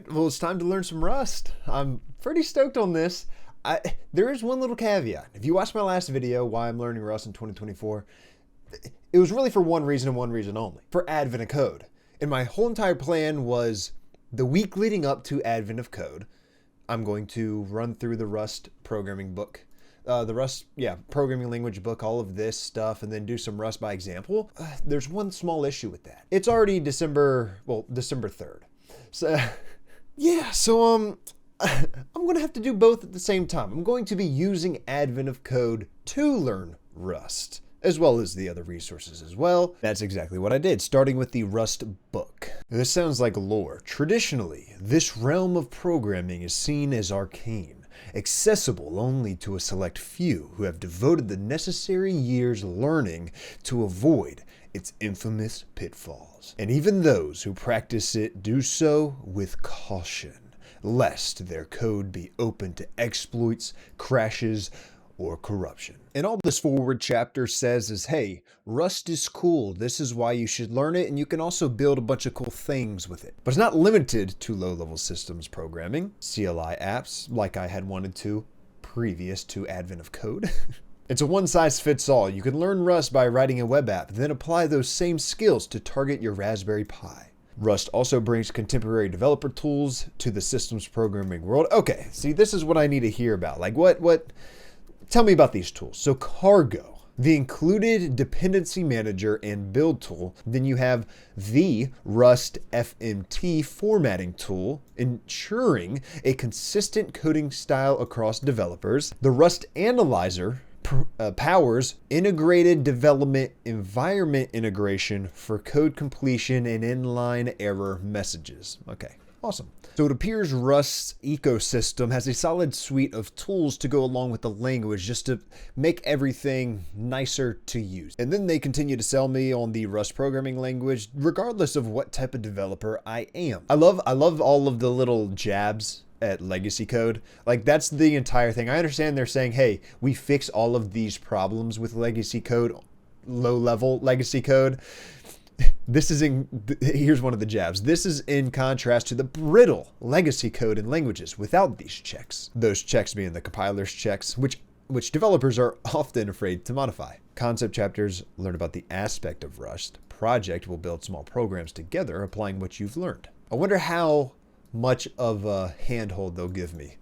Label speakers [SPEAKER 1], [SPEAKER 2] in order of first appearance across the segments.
[SPEAKER 1] right, well, it's time to learn some Rust. I'm pretty stoked on this. There is one little caveat. If you watched my last video, why I'm learning Rust in 2024, it was really for one reason and one reason only, for Advent of Code. And my whole entire plan was the week leading up to Advent of Code, I'm going to run through the Rust programming book, programming language book, all of this stuff, and then do some Rust by example. There's one small issue with that. It's already December 3rd. So, yeah, so I'm going to have to do both at the same time. I'm going to be using Advent of Code to learn Rust, as well as the other resources as well. That's exactly what I did, starting with the Rust book. This sounds like lore. Traditionally, this realm of programming is seen as arcane, accessible only to a select few who have devoted the necessary years learning to avoid its infamous pitfalls. And even those who practice it do so with caution, lest their code be open to exploits, crashes, or corruption. And all this forward chapter says is, hey, Rust is cool. This is why you should learn it, and you can also build a bunch of cool things with it. But it's not limited to low-level systems programming, CLI apps, like I had wanted to previous to Advent of Code. It's a one-size-fits-all. You can learn Rust by writing a web app, then apply those same skills to target your Raspberry Pi. Rust also brings contemporary developer tools to the systems programming world. Okay, see, this is what I need to hear about. Like, what? Tell me about these tools. So Cargo, the included dependency manager and build tool. Then you have the Rust FMT formatting tool, ensuring a consistent coding style across developers. The Rust Analyzer powers integrated development environment integration for code completion and inline error messages. Okay, awesome. So it appears Rust's ecosystem has a solid suite of tools to go along with the language just to make everything nicer to use. And then they continue to sell me on the Rust programming language, regardless of what type of developer I am. I love all of the little jabs at legacy code. Like, that's the entire thing. I understand they're saying, hey, we fix all of these problems with legacy code, low-level legacy code. Here's one of the jabs. This is in contrast to the brittle legacy code in languages without these checks. Those checks being the compiler's checks, which developers are often afraid to modify. Concept chapters learn about the aspect of Rust. Project will build small programs together, applying what you've learned. I wonder how much of a handhold they'll give me.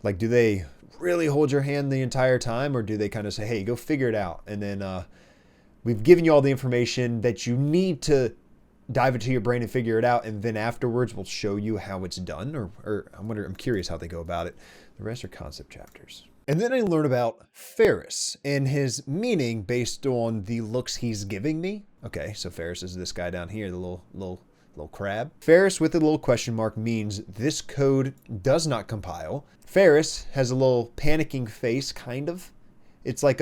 [SPEAKER 1] Like, do they really hold your hand the entire time, or do they kind of say, hey, go figure it out, and then we've given you all the information that you need to dive into your brain and figure it out, and then afterwards we'll show you how it's done, or I'm curious how they go about it. The rest are concept chapters. And then I learn about Ferris and his meaning based on the looks he's giving me. Okay, so Ferris is this guy down here, the little crab. Ferris with a little question mark means this code does not compile. Ferris has a little panicking face, kind of. It's like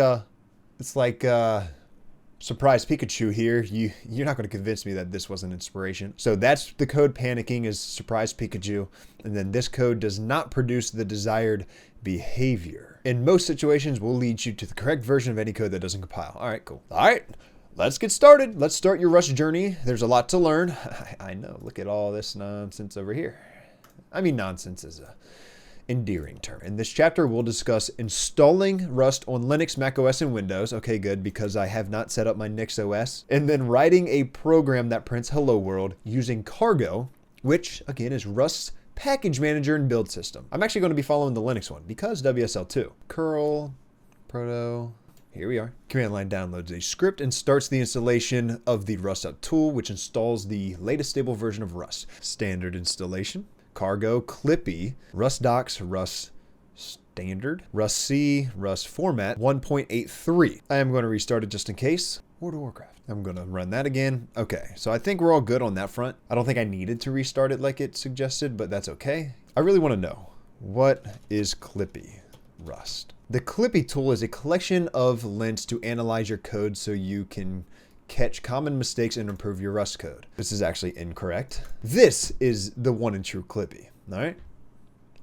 [SPEAKER 1] surprise Pikachu here. You're not going to convince me that this was an inspiration. So that's the code panicking, is surprise Pikachu. And then this code does not produce the desired behavior. In most situations, will lead you to the correct version of any code that doesn't compile. All right, cool. All right. Let's get started. Let's start your Rust journey. There's a lot to learn. I know. Look at all this nonsense over here. I mean, nonsense is a endearing term. In this chapter, we'll discuss installing Rust on Linux, macOS, and Windows. Okay, good, because I have not set up my NixOS. And then writing a program that prints Hello World using Cargo, which, again, is Rust's package manager and build system. I'm actually going to be following the Linux one because WSL2. Curl, proto. Here we are. Command line downloads a script and starts the installation of the Rust tool, which installs the latest stable version of Rust. Standard installation. Cargo, Clippy, Rust docs, Rust standard, Rust C, Rust format 1.83. I am going to restart it just in case. World of Warcraft. I'm going to run that again. Okay, so I think we're all good on that front. I don't think I needed to restart it like it suggested, but that's okay. I really want to know, what is Clippy Rust? The Clippy tool is a collection of lints to analyze your code so you can catch common mistakes and improve your Rust code. This is actually incorrect. This is the one and true Clippy. All right,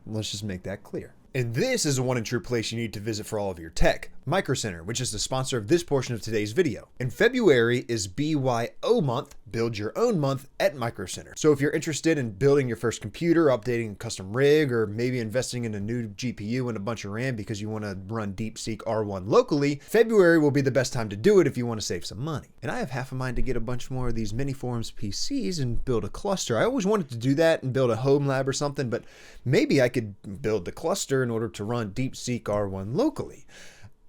[SPEAKER 1] let's just make that clear. And this is the one and true place you need to visit for all of your tech, Micro Center, which is the sponsor of this portion of today's video. And February is BYO month, build your own month at Micro Center. So if you're interested in building your first computer, updating a custom rig, or maybe investing in a new GPU and a bunch of RAM because you want to run DeepSeek R1 locally, February will be the best time to do it if you want to save some money. And I have half a mind to get a bunch more of these Miniforms PCs and build a cluster. I always wanted to do that and build a home lab or something, but maybe I could build the cluster in order to run DeepSeek R1 locally.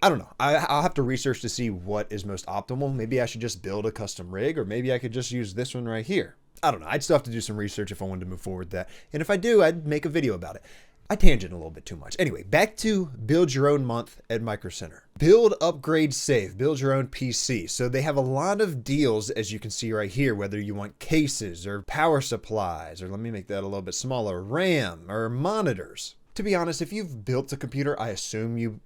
[SPEAKER 1] I don't know. I'll have to research to see what is most optimal. Maybe I should just build a custom rig, or maybe I could just use this one right here. I don't know. I'd still have to do some research if I wanted to move forward with that. And if I do, I'd make a video about it. I tangent a little bit too much. Anyway, back to build your own month at Micro Center. Build, upgrade, save. Build your own PC. So they have a lot of deals, as you can see right here, whether you want cases or power supplies, or let me make that a little bit smaller, RAM or monitors. To be honest, if you've built a computer, I assume you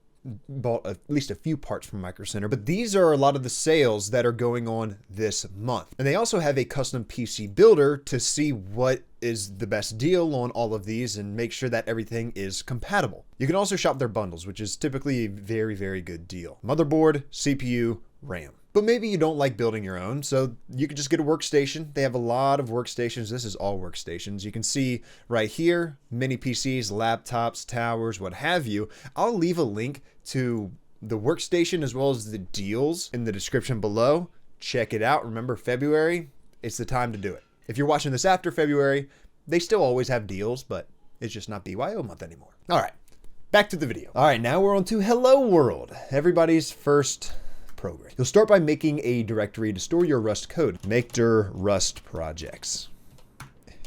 [SPEAKER 1] bought at least a few parts from Micro Center, but these are a lot of the sales that are going on this month. And they also have a custom PC builder to see what is the best deal on all of these and make sure that everything is compatible. You can also shop their bundles, which is typically a very, very good deal. Motherboard, CPU, RAM. But maybe you don't like building your own, so you could just get a workstation. They have a lot of workstations. This is all workstations. You can see right here, mini PCs, laptops, towers, what have you. I'll leave a link to the workstation as well as the deals in the description below. Check it out. Remember, February, it's the time to do it. If you're watching this after February, they still always have deals, but it's just not BYO month anymore. All right, back to the video. All right, now we're on to Hello World, everybody's first program. You'll start by making a directory to store your Rust code. Make dir Rust projects.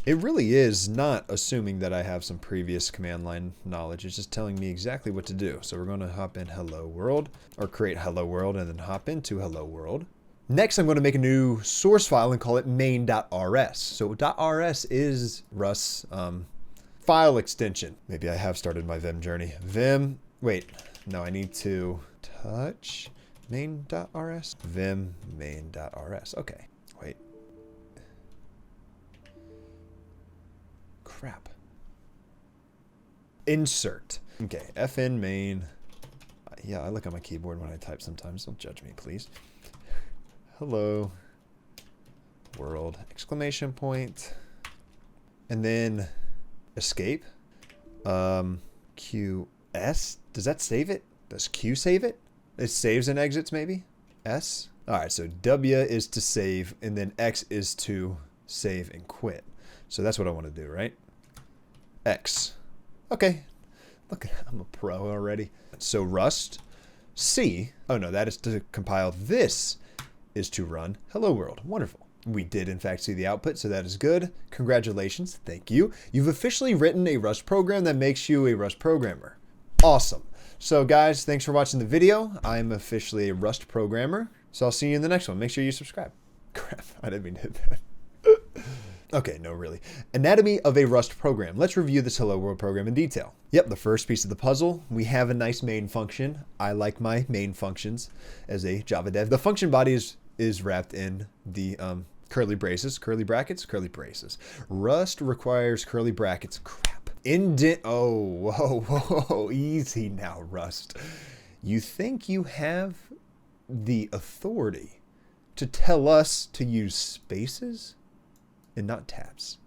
[SPEAKER 1] It really is not assuming that I have some previous command line knowledge. It's just telling me exactly what to do. So we're going to hop in Hello World, or create Hello World and then hop into Hello World. Next, I'm going to make a new source file and call it main.rs. So .rs is Rust's file extension. Maybe I have started my Vim journey. Vim, wait, no, I need to touch main.rs, vim main.rs. Okay, wait. Crap. Insert. Okay, fn main. Yeah, I look on my keyboard when I type sometimes. Don't judge me, please. Hello world, exclamation point. And then escape. QS. Does that save it? Does Q save it? It saves and exits, maybe? S? All right, so W is to save, and then X is to save and quit. So that's what I want to do, right? X. Okay. Look, I'm a pro already. So Rust, C. Oh no, that is to compile. This is to run Hello World. Wonderful. We did, in fact, see the output, so that is good. Congratulations. Thank you. You've officially written a Rust program that makes you a Rust programmer. Awesome. So guys, thanks for watching the video. I'm officially a Rust programmer. So I'll see you in the next one. Make sure you subscribe. Crap, I didn't mean to hit that. Okay, no, really. Anatomy of a Rust program. Let's review this Hello World program in detail. Yep, the first piece of the puzzle. We have a nice main function. I like my main functions as a Java dev. The function body is wrapped in the curly braces, curly brackets, curly braces. Rust requires curly brackets. Crap. Indent. Oh, whoa, whoa, easy now, Rust. You think you have the authority to tell us to use spaces and not tabs?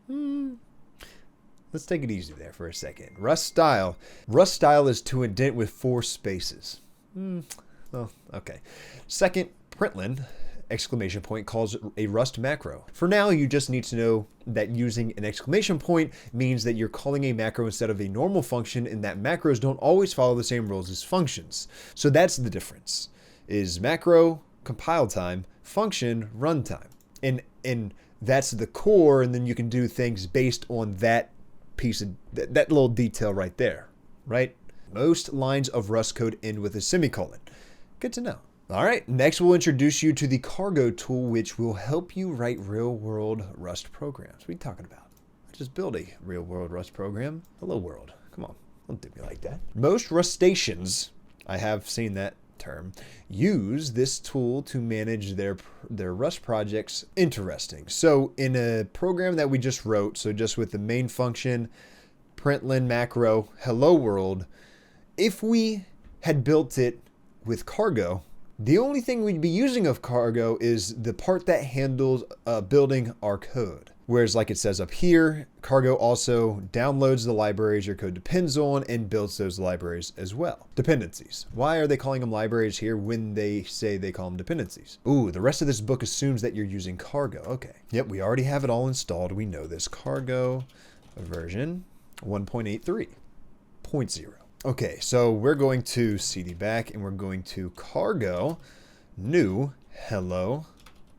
[SPEAKER 1] Let's take it easy there for a second. Rust style. Rust style is to indent with 4 spaces. Well, okay. Second, println. Exclamation point calls a Rust macro. For now, you just need to know that using an exclamation point means that you're calling a macro instead of a normal function, and that macros don't always follow the same rules as functions. So that's the difference, is macro, compile time, function, runtime. And that's the core, and then you can do things based on that piece of, that little detail right there, right? Most lines of Rust code end with a semicolon. Good to know. All right, next we'll introduce you to the cargo tool, which will help you write real-world Rust programs. What are you talking about? Just build a real-world Rust program. Hello world. Come on, don't do me like that. Most Rustations, I have seen that term, use this tool to manage their Rust projects. Interesting. So in a program that we just wrote, so just with the main function, println macro, hello world, if we had built it with cargo, the only thing we'd be using of cargo is the part that handles building our code. Whereas like it says up here, cargo also downloads the libraries your code depends on and builds those libraries as well. Dependencies. Why are they calling them libraries here when they say they call them dependencies? Ooh, the rest of this book assumes that you're using cargo. Okay. Yep, we already have it all installed. We know this. Cargo version 1.83.0. Okay, so we're going to cd back and we're going to cargo new hello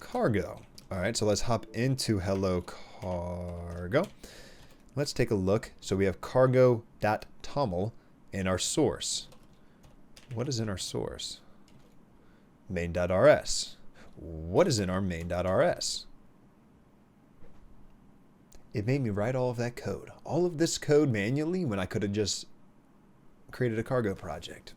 [SPEAKER 1] cargo. All right, so let's hop into hello cargo. Let's take a look. So we have cargo.toml in our source. What is in our source? Main.rs. What is in our main.rs? It made me write all of that code. All of this code manually when I could have just created a cargo project.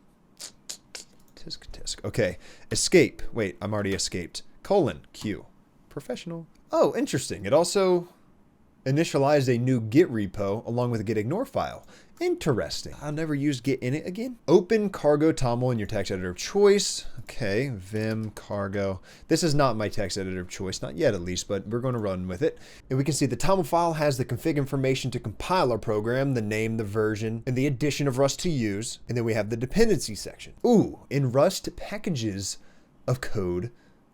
[SPEAKER 1] Tisk tisk. Okay, escape. Wait, I'm already escaped. :Q. Professional. Oh, interesting. It also initialized a new Git repo along with a git ignore file. Interesting. I'll never use git init again. Open cargo toml in your text editor of choice. Okay, vim cargo. This is not my text editor of choice, not yet at least, but we're going to run with it. And we can see the toml file has the config information to compile our program, the name, the version, and the addition of Rust to use. And then we have the dependency section. Ooh, in Rust, packages of code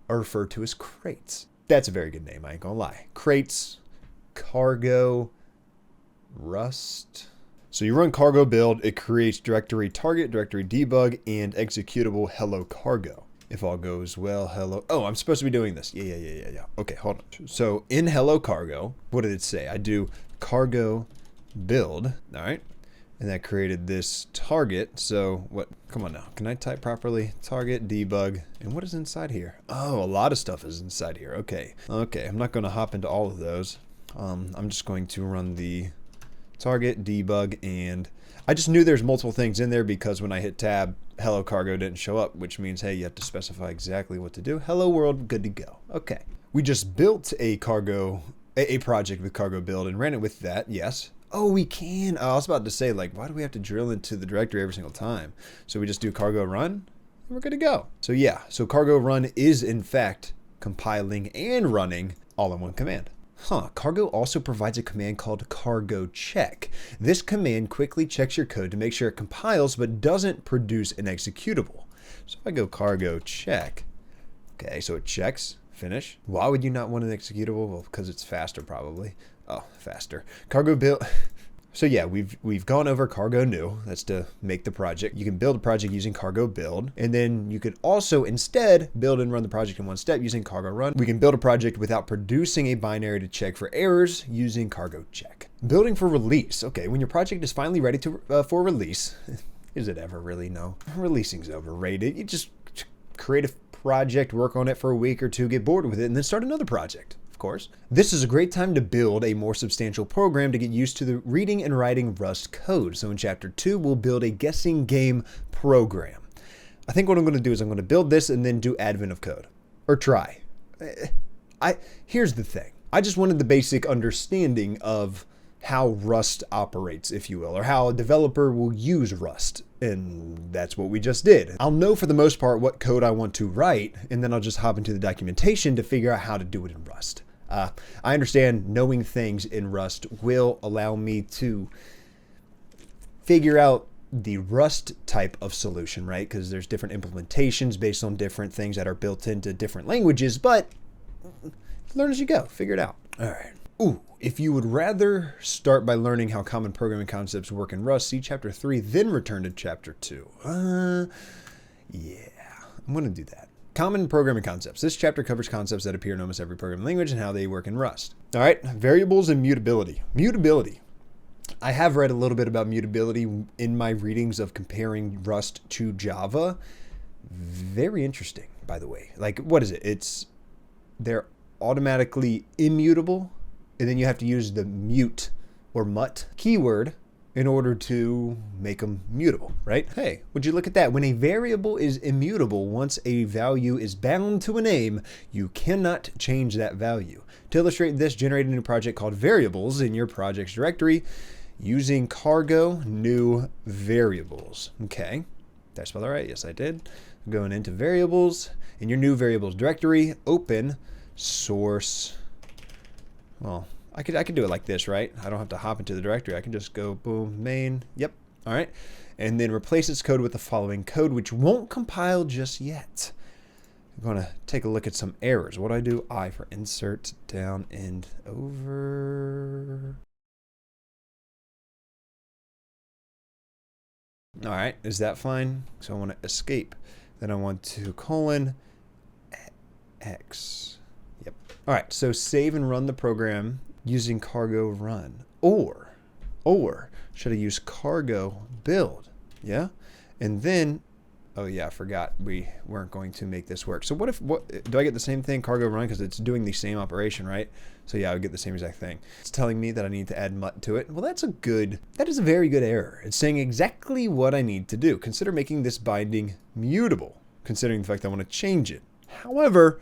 [SPEAKER 1] are referred to as crates. That's a very good name, I ain't gonna lie. Crates, cargo, Rust. So you run cargo build, it creates directory target, directory debug, and executable hello cargo. If all goes well, hello. Oh, I'm supposed to be doing this. Yeah. Okay, hold on. So in hello cargo, what did it say? I do cargo build, all right? And that created this target. So what, come on now. Can I type properly? Target, debug, and what is inside here? Oh, a lot of stuff is inside here. Okay, I'm not gonna hop into all of those. I'm just going to run the target, debug, and I just knew there's multiple things in there because when I hit tab, hello cargo didn't show up, which means, hey, you have to specify exactly what to do. Hello world, good to go. Okay. We just built a project with cargo build and ran it with that, yes. Oh, we can. I was about to say, like, why do we have to drill into the directory every single time? So we just do cargo run, and we're good to go. So yeah, so cargo run is in fact compiling and running all in one command. Cargo also provides a command called cargo check. This command quickly checks your code to make sure it compiles but doesn't produce an executable. So if I go cargo check, okay, so it checks, finish. Why would you not want an executable? Well, because it's faster probably. Oh, faster. Cargo build. So yeah, we've gone over cargo new. That's to make the project. You can build a project using cargo build, and then you could also instead build and run the project in one step using cargo run. We can build a project without producing a binary to check for errors using cargo check. Building for release. Okay, when your project is finally ready to for release, is it ever really? No. Releasing's overrated. You just create a project, work on it for a week or two, get bored with it, and then start another project. Course. This is a great time to build a more substantial program to get used to the reading and writing Rust code. So in chapter 2, we'll build a guessing game program. I think what I'm going to do is I'm going to build this and then do advent of code. Or try. Here's the thing. I just wanted the basic understanding of how Rust operates, if you will, or how a developer will use Rust. And that's what we just did. I'll know for the most part what code I want to write, and then I'll just hop into the documentation to figure out how to do it in Rust. I understand knowing things in Rust will allow me to figure out the Rust type of solution, right? Because there's different implementations based on different things that are built into different languages, but learn as you go, figure it out. All right. Ooh, if you would rather start by learning how common programming concepts work in Rust, see chapter 3, then return to chapter 2. Yeah, I'm going to do that. Common programming concepts. This chapter covers concepts that appear in almost every programming language and how they work in Rust. All right, variables and mutability. Mutability. I have read a little bit about mutability in my readings of comparing Rust to Java. Very interesting, by the way. Like, what is it? They're automatically immutable, and then you have to use the mut or mut keyword in order to make them mutable, right? Hey, would you look at that? When a variable is immutable, once a value is bound to a name, you cannot change that value. To illustrate this, generate a new project called variables in your project's directory using cargo new variables. Okay, did I spell that right? Yes, I did. Going into variables, in your new variables directory, open source. Well, I could do it like this, right? I don't have to hop into the directory. I can just go boom, main. Yep. All right. And then replace its code with the following code, which won't compile just yet. I'm going to take a look at some errors. What do I do? I for insert, down, and over. All right. Is that fine? So I want to escape. Then I want to colon X. Yep. All right. So save and run the program using cargo run. Or should I use cargo build? Yeah. And then, oh yeah, I forgot we weren't going to make this work. So what do I get the same thing, cargo run, because it's doing the same operation, right? So yeah, I would get the same exact thing. It's telling me that I need to add mut to it. Well, that is a very good error. It's saying exactly what I need to do. Consider making this binding mutable, considering the fact that I want to change it. However,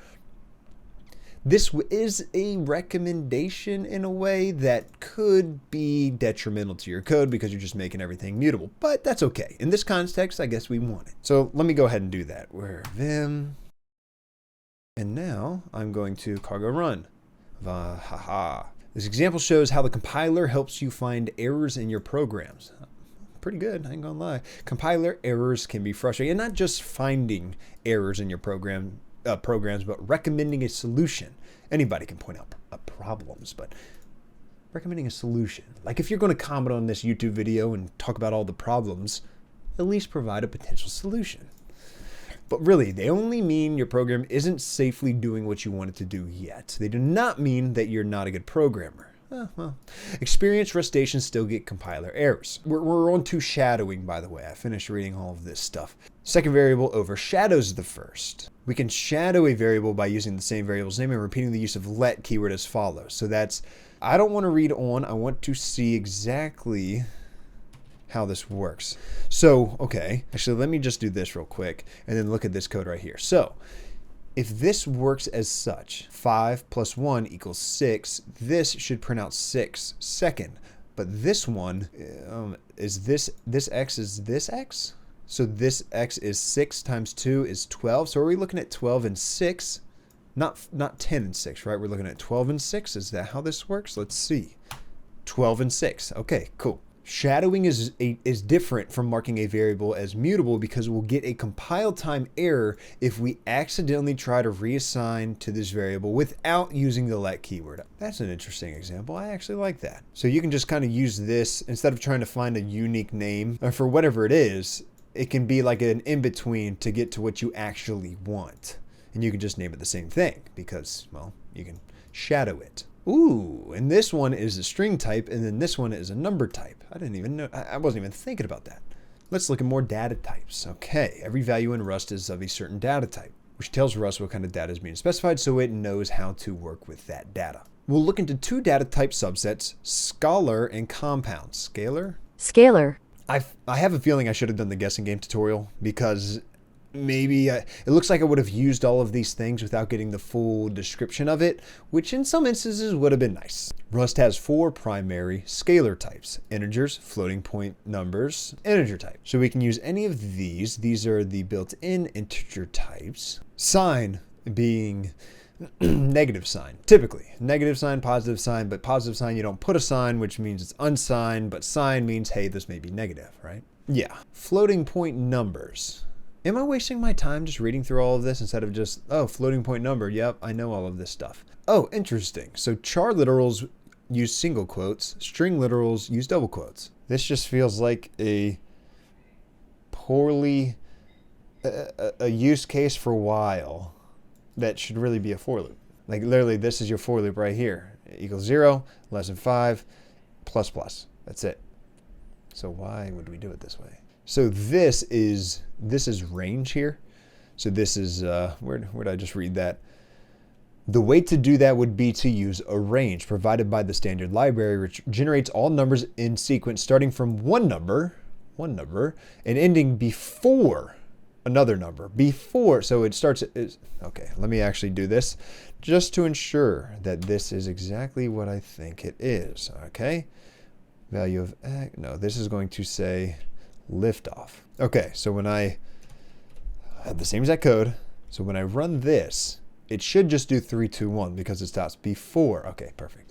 [SPEAKER 1] this is a recommendation in a way that could be detrimental to your code because you're just making everything mutable. But that's okay. In this context, I guess we want it. So let me go ahead and do that. Where vim. And now I'm going to cargo run. This example shows how the compiler helps you find errors in your programs. Pretty good, I ain't gonna lie. Compiler errors can be frustrating. And not just finding errors in your programs, but recommending a solution. Anybody can point out problems, but recommending a solution. Like if you're going to comment on this YouTube video and talk about all the problems, at least provide a potential solution. But really, they only mean your program isn't safely doing what you want it to do yet. They do not mean that you're not a good programmer. Well, experienced rustaceans still get compiler errors. We're on to shadowing, by the way. I finished reading all of this stuff. Second variable overshadows the first. We can shadow a variable by using the same variable's name and repeating the use of let keyword as follows. So that's, I don't want to read on. I want to see exactly how this works. So, okay, actually, let me just do this real quick and then look at this code right here. So, if this works as such, 5 plus 1 equals 6, this should print out 6 second. But this one, is this x is this x? So this x is 6 times 2 is 12. So are we looking at 12 and 6? Not 10 and 6, right? We're looking at 12 and 6. Is that how this works? Let's see. 12 and 6. Okay, cool. Shadowing is different from marking a variable as mutable because we'll get a compile time error if we accidentally try to reassign to this variable without using the let keyword. That's an interesting example. I actually like that. So you can just kind of use this instead of trying to find a unique name for whatever it is. It can be like an in-between to get to what you actually want. And you can just name it the same thing because, well, you can shadow it. Ooh, and this one is a string type, and then this one is a number type. I didn't even know, I wasn't even thinking about that. Let's look at more data types. Okay, every value in Rust is of a certain data type, which tells Rust what kind of data is being specified so it knows how to work with that data. We'll look into two data type subsets, scalar and compound. Scalar?
[SPEAKER 2] Scalar.
[SPEAKER 1] I have a feeling I should have done the guessing game tutorial because maybe it looks like I would have used all of these things without getting the full description of it, which in some instances would have been nice. Rust has 4 primary scalar types: integers, floating point numbers, integer type. So we can use any of these. These are the built-in integer types. Sign being negative sign, typically. Negative sign, positive sign, but positive sign you don't put a sign, which means it's unsigned, but sign means, hey, this may be negative, right? Yeah. Floating point numbers. Am I wasting my time just reading through all of this instead of just, oh, floating point number, yep, I know all of this stuff. Oh, interesting. So char literals use single quotes, string literals use double quotes. This just feels like a poorly, a use case for while that should really be a for loop. Like literally this is your for loop right here. Equals 0, less than 5, plus plus. That's it. So why would we do it this way? So this is range here. So this is, where did I just read that? The way to do that would be to use a range provided by the standard library, which generates all numbers in sequence starting from one number, and ending before another number. So it starts, okay, let me actually do this just to ensure that this is exactly what I think it is, okay? Value of X, no, this is going to say liftoff. Okay, so when I I have the same exact code. So when I run this, it should just do 3, 2, 1 because it stops before. Okay, perfect.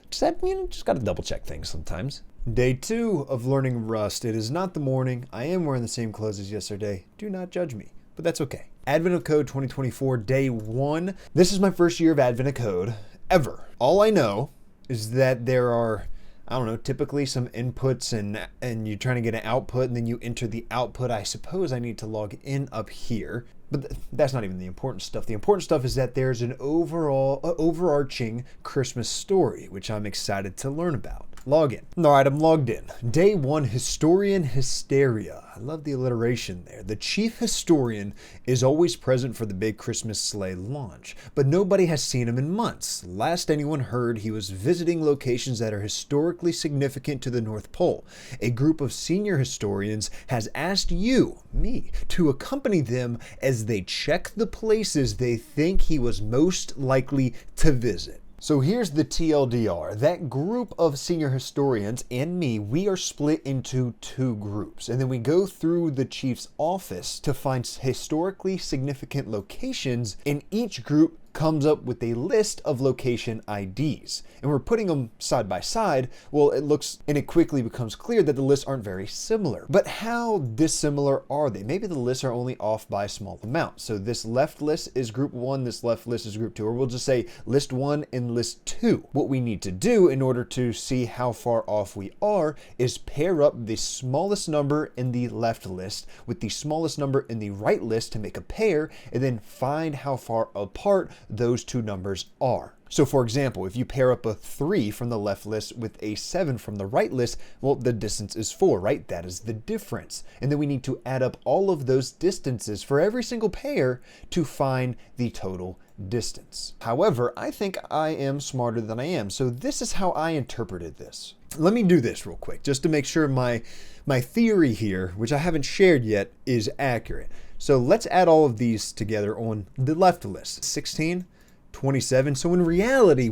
[SPEAKER 1] Just got to double check things sometimes. Day 2 of learning Rust. It is not the morning. I am wearing the same clothes as yesterday. Do not judge me, but that's okay. Advent of Code 2024, day 1. This is my first year of Advent of Code ever. All I know is that there are, I don't know, typically some inputs and you're trying to get an output and then you enter the output. I suppose I need to log in up here, but that's not even the important stuff. The important stuff is that there's an overarching Christmas story, which I'm excited to learn about. Log in. All right, I'm logged in. Day 1, Historian Hysteria. I love the alliteration there. The chief historian is always present for the big Christmas sleigh launch, but nobody has seen him in months. Last anyone heard, he was visiting locations that are historically significant to the North Pole. A group of senior historians has asked you, me, to accompany them as they check the places they think he was most likely to visit. So here's the TLDR. That group of senior historians and me, we are split into 2 groups. And then we go through the chief's office to find historically significant locations, and each group comes up with a list of location IDs. And we're putting them side by side. Well, it quickly becomes clear that the lists aren't very similar. But how dissimilar are they? Maybe the lists are only off by a small amount. So this left list is group 1, this left list is group 2, or we'll just say list 1 and list 2. What we need to do in order to see how far off we are is pair up the smallest number in the left list with the smallest number in the right list to make a pair, and then find how far apart those 2 numbers are. So for example, if you pair up a 3 from the left list with a 7 from the right list, well, the distance is 4, right? That is the difference. And then we need to add up all of those distances for every single pair to find the total distance. However, I think I am smarter than I am. So this is how I interpreted this. Let me do this real quick, just to make sure my theory here, which I haven't shared yet, is accurate. So let's add all of these together on the left list. 16, 27. So in reality,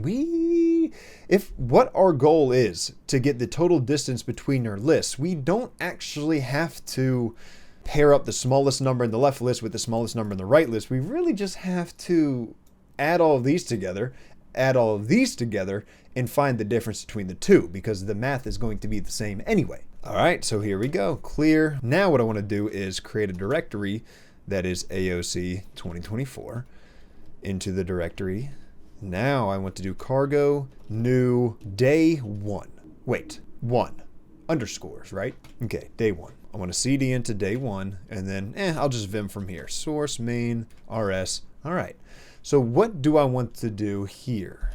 [SPEAKER 1] if what our goal is to get the total distance between our lists, we don't actually have to pair up the smallest number in the left list with the smallest number in the right list. We really just have to add all of these together, and find the difference between the 2, because the math is going to be the same anyway. All right, so here we go, clear. Now what I want to do is create a directory that is AOC 2024 into the directory. Now I want to do cargo new day 1. Wait, 1 underscores, right? Okay, day 1. I want to cd into day 1, and then I'll just vim from here. Source main rs. All right. So what do I want to do here?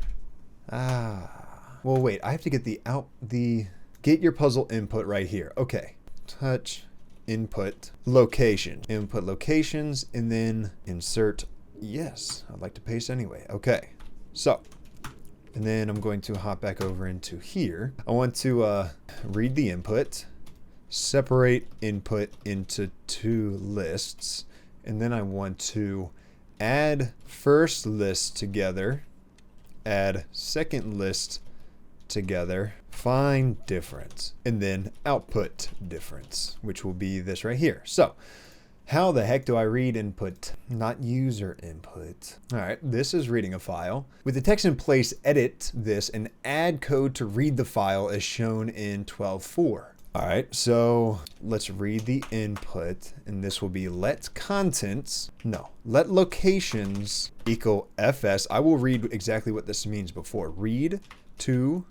[SPEAKER 1] Well, wait, I have to get get your puzzle input right here. Okay. Touch input location. Input locations, and then insert. Yes, I'd like to paste anyway. Okay. So, and then I'm going to hop back over into here. I want to read the input, separate input into 2 lists, and then I want to add first list together, add second list together, find difference, and then output difference, which will be this right here. So how the heck do I read input? Not user input. All right, this is reading a file. With the text in place, edit this and add code to read the file as shown in 12.4. All right, so let's read the input, and this will be let locations equal fs. I will read exactly what this means before. Read to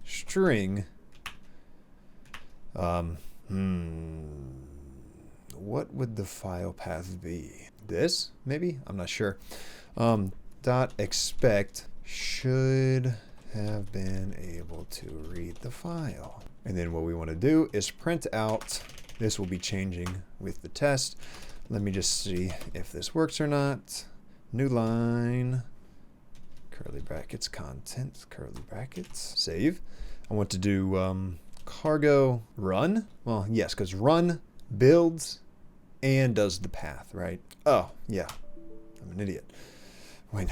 [SPEAKER 1] string. What would the file path be? This, maybe? I'm not sure. Dot expect should have been able to read the file. And then what we want to do is print out. This will be changing with the test. Let me just see if this works or not. New line, curly brackets, content, curly brackets, save. I want to do cargo run. Well, yes, because run builds and does the path, right? Oh, yeah, I'm an idiot. Wait,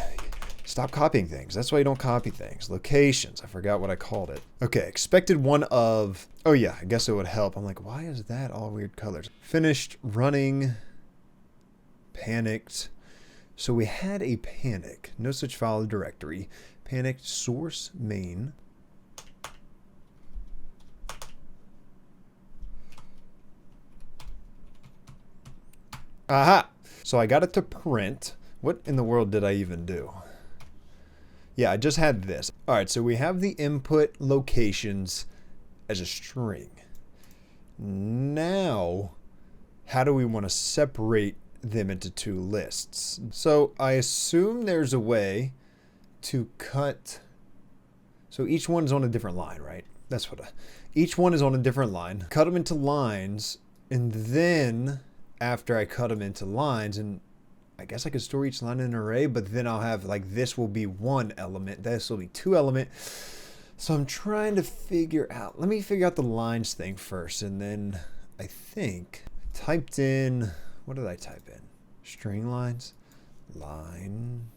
[SPEAKER 1] stop copying things. That's why you don't copy things. Locations, I forgot what I called it. Okay, expected one of, oh yeah, I guess it would help. I'm like, why is that all weird colors? Finished running panicked. So we had a panic, no such file directory, panicked source main. Aha! So I got it to print. What in the world did I even do? Yeah, I just had this. All right, so we have the input locations as a string. Now, how do we want to separate them into two lists? So I assume there's a way to cut. So each one's on a different line, right? That's what each one is on a different line. Cut them into lines, and then after I cut them into lines, and I guess I could store each line in an array, but then I'll have like this will be one element, this will be two element. So I'm trying to figure out, let me figure out the lines thing first, and then I think I typed in, what did I type in? String lines, line,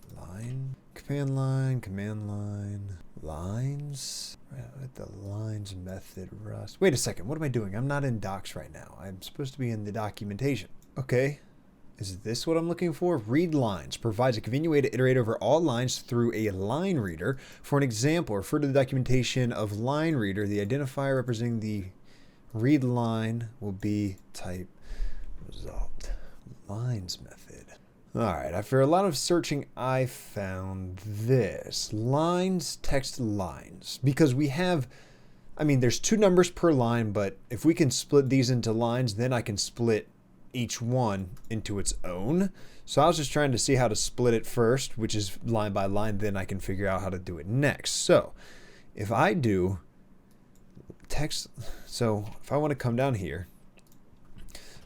[SPEAKER 1] command line, lines, right, the lines method Rust. Wait a second, what am I doing? I'm not in docs right now. I'm supposed to be in the documentation. Okay. Is this what I'm looking for? Read lines provides a convenient way to iterate over all lines through a line reader. For an example, refer to the documentation of line reader. The identifier representing the read line will be type result. Lines method. All right, after a lot of searching, I found this. Lines, text lines. Because we have, I mean, there's two numbers per line, but if we can split these into lines, then I can split each one into its own. So I was just trying to see how to split it first, which is line by line, then I can figure out how to do it next. So if I do text, so if I want to come down here,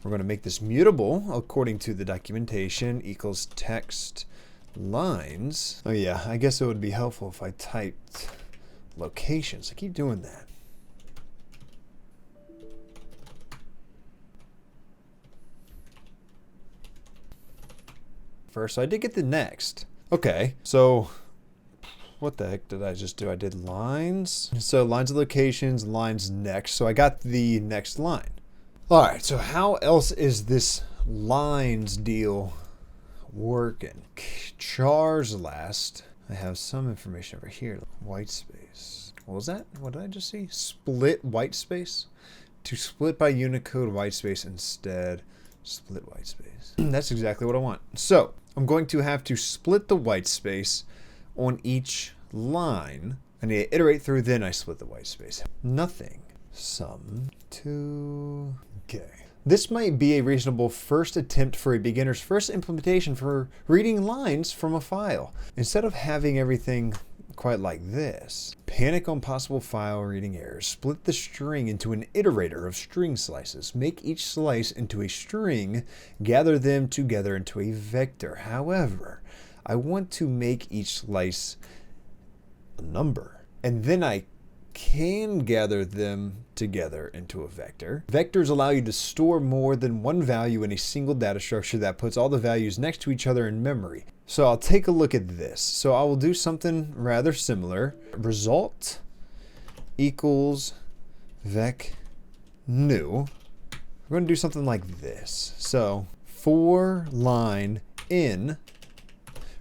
[SPEAKER 1] we're going to make this mutable according to the documentation equals text lines. Oh yeah, I guess it would be helpful if I typed locations. I keep doing that. First, so I did get the next. Okay, so what the heck did I just do? I did lines. So lines of locations, lines next. So I got the next line. All right, so how else is this lines deal working? Chars last. I have some information over here. White space. What was that? What did I just see? Split white space? To split by Unicode white space instead. Split white space. That's exactly what I want. So I'm going to have to split the white space on each line. I need to iterate through, then I split the white space. Nothing. Sum to. Okay. This might be a reasonable first attempt for a beginner's first implementation for reading lines from a file. Instead of having everything quite like this. Panic on possible file reading errors. Split the string into an iterator of string slices. Make each slice into a string. Gather them together into a vector. However, I want to make each slice a number. And then I can gather them together into a vector. Vectors allow you to store more than one value in a single data structure that puts all the values next to each other in memory. So I'll take a look at this. So I will do something rather similar. Result equals vec new. We're going to do something like this. So for line in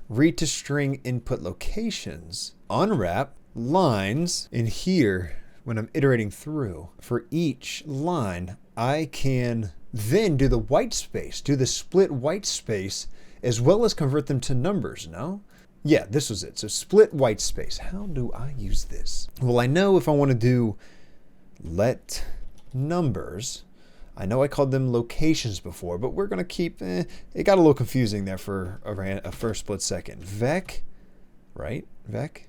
[SPEAKER 1] read to string input locations, unwrap lines in here. When I'm iterating through for each line, I can then do the white space, do the split white space, as well as convert them to numbers, no? Yeah, this was it. So split white space. How do I use this? Well, I know if I want to do let numbers, I know I called them locations before, but we're going to keep, it got a little confusing there for a first split second. Vec, right? Vec.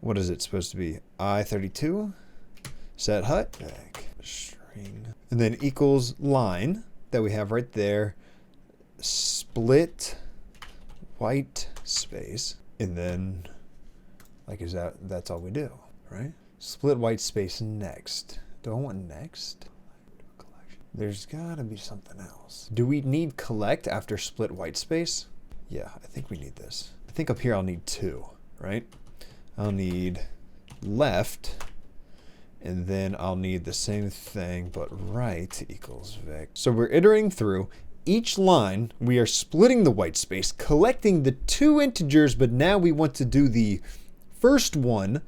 [SPEAKER 1] What is it supposed to be? I32, set hut, vec, string, and then equals line that we have right there, split white space, and then, like, that's all we do, right? Split white space next. Do I want next? There's gotta be something else. Do we need collect after split white space? Yeah, I think we need this. I think up here I'll need two, right? I'll need left, and then I'll need the same thing, but right equals vec. So we're iterating through. each line, we are splitting the white space, collecting the two integers, but now we want to do the first one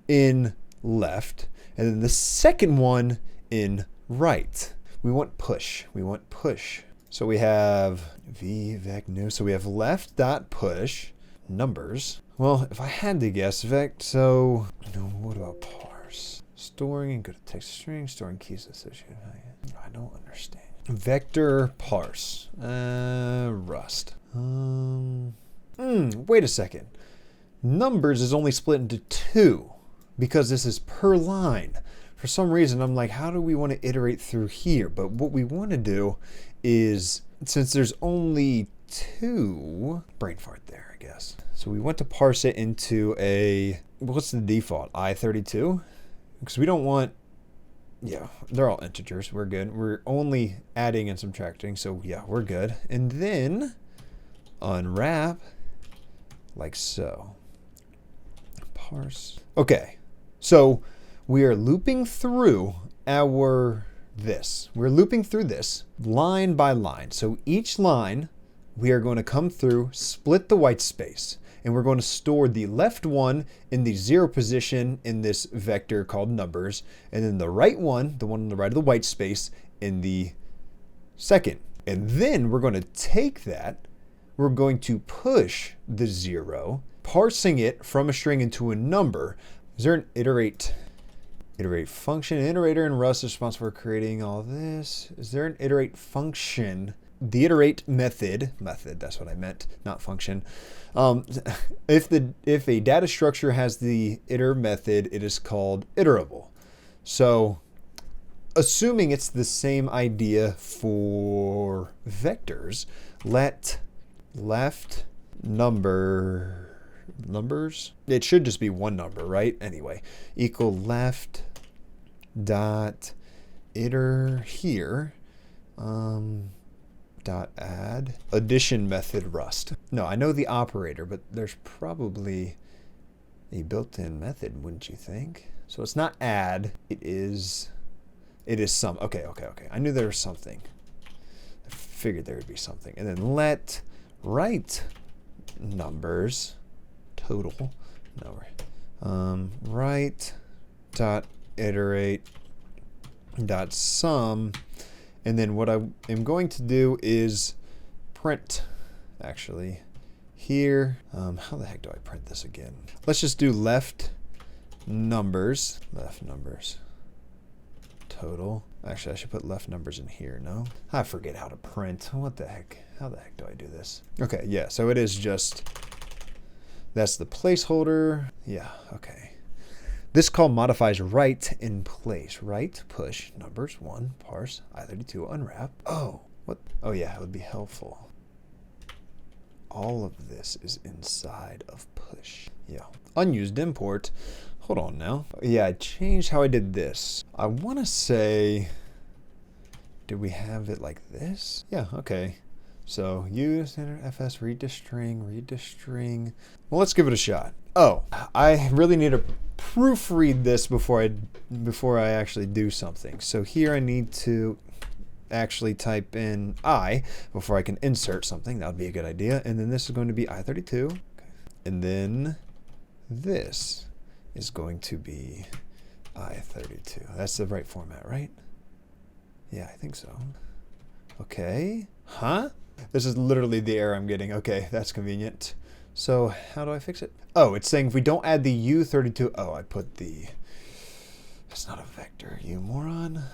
[SPEAKER 1] in left, and then the second one in right. We want push. We want push. So we have vec new. So we have left dot push numbers. Well, if I had to guess, vec. So what about parse? Storing and go to text string, storing keys associated. I don't understand. Vector parse. Rust. Wait a second. Numbers is only split into two because this is per line. For some reason, I'm like, how do we want to iterate through here? But what we want to do is, since there's only two, brain fart there, I guess. So we want to parse it into a, what's the default? I32? Because we don't want, yeah, they're all integers. We're good. We're only adding and subtracting. So yeah, we're good. And then unwrap like so. Parse. Okay. So we are looping through we're looping through this line by line. So each line, we are going to come through, split the white space, and we're going to store the left one in the 0 position in this vector called numbers, and then the right one, the one on the right of the white space, in the second. And then we're going to take that, we're going to push the 0, parsing it from a string into a number. Is there an iterate function? Iterator in Rust is responsible for creating all this. Is there an iterate function? The iterate method, that's what I meant, not function. If a data structure has the iter method, it is called iterable. So assuming it's the same idea for vectors, let left numbers, it should just be one number, right? Anyway, equal left dot iter here, dot add addition method Rust. No, I know the operator, but there's probably a built-in method, wouldn't you think? So it's not add, it is some. Okay. I knew there was something. I figured there would be something. And then let right numbers total. No, right dot iterate dot sum, and then what I am going to do is print, actually, here. How the heck do I print this again? Let's just do left numbers total. Actually, I should put left numbers in here. No, I forget how to print. What the heck? How the heck do I do this? Okay, yeah, so it is just, that's the placeholder. Yeah, okay. This call modifies right in place. Right, push, numbers, 1, parse, I32, unwrap. Oh, what? Oh yeah, it would be helpful. All of this is inside of push. Yeah, unused import. Hold on now. Yeah, I changed how I did this. I want to say, did we have it like this? Yeah, okay. So use standard fs, read to string. Well, let's give it a shot. Oh, I really need to proofread this before I actually do something. So here I need to actually type in I before I can insert something. That would be a good idea. And then this is going to be I32. Okay. And then this is going to be I32. That's the right format, right? Yeah, I think so. Okay. Huh? This is literally the error I'm getting. Okay, that's convenient. So how do I fix it? Oh, it's saying if we don't add the U32. Oh, I put the, that's not a vector, you moron.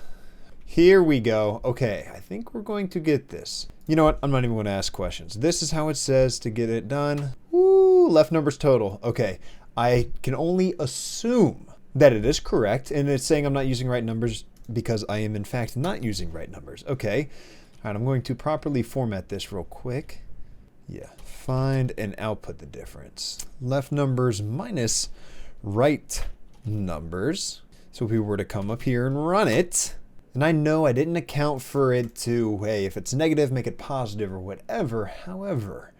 [SPEAKER 1] Here we go. Okay, I think we're going to get this. You know what? I'm not even going to ask questions. This is how it says to get it done. Woo, left numbers total. Okay, I can only assume that it is correct, and it's saying I'm not using right numbers because I am in fact not using right numbers. Okay, all right, I'm going to properly format this real quick. Yeah, find and output the difference. Left numbers minus right numbers. So if we were to come up here and run it, and I know I didn't account for it to, hey, if it's negative, make it positive or whatever. However,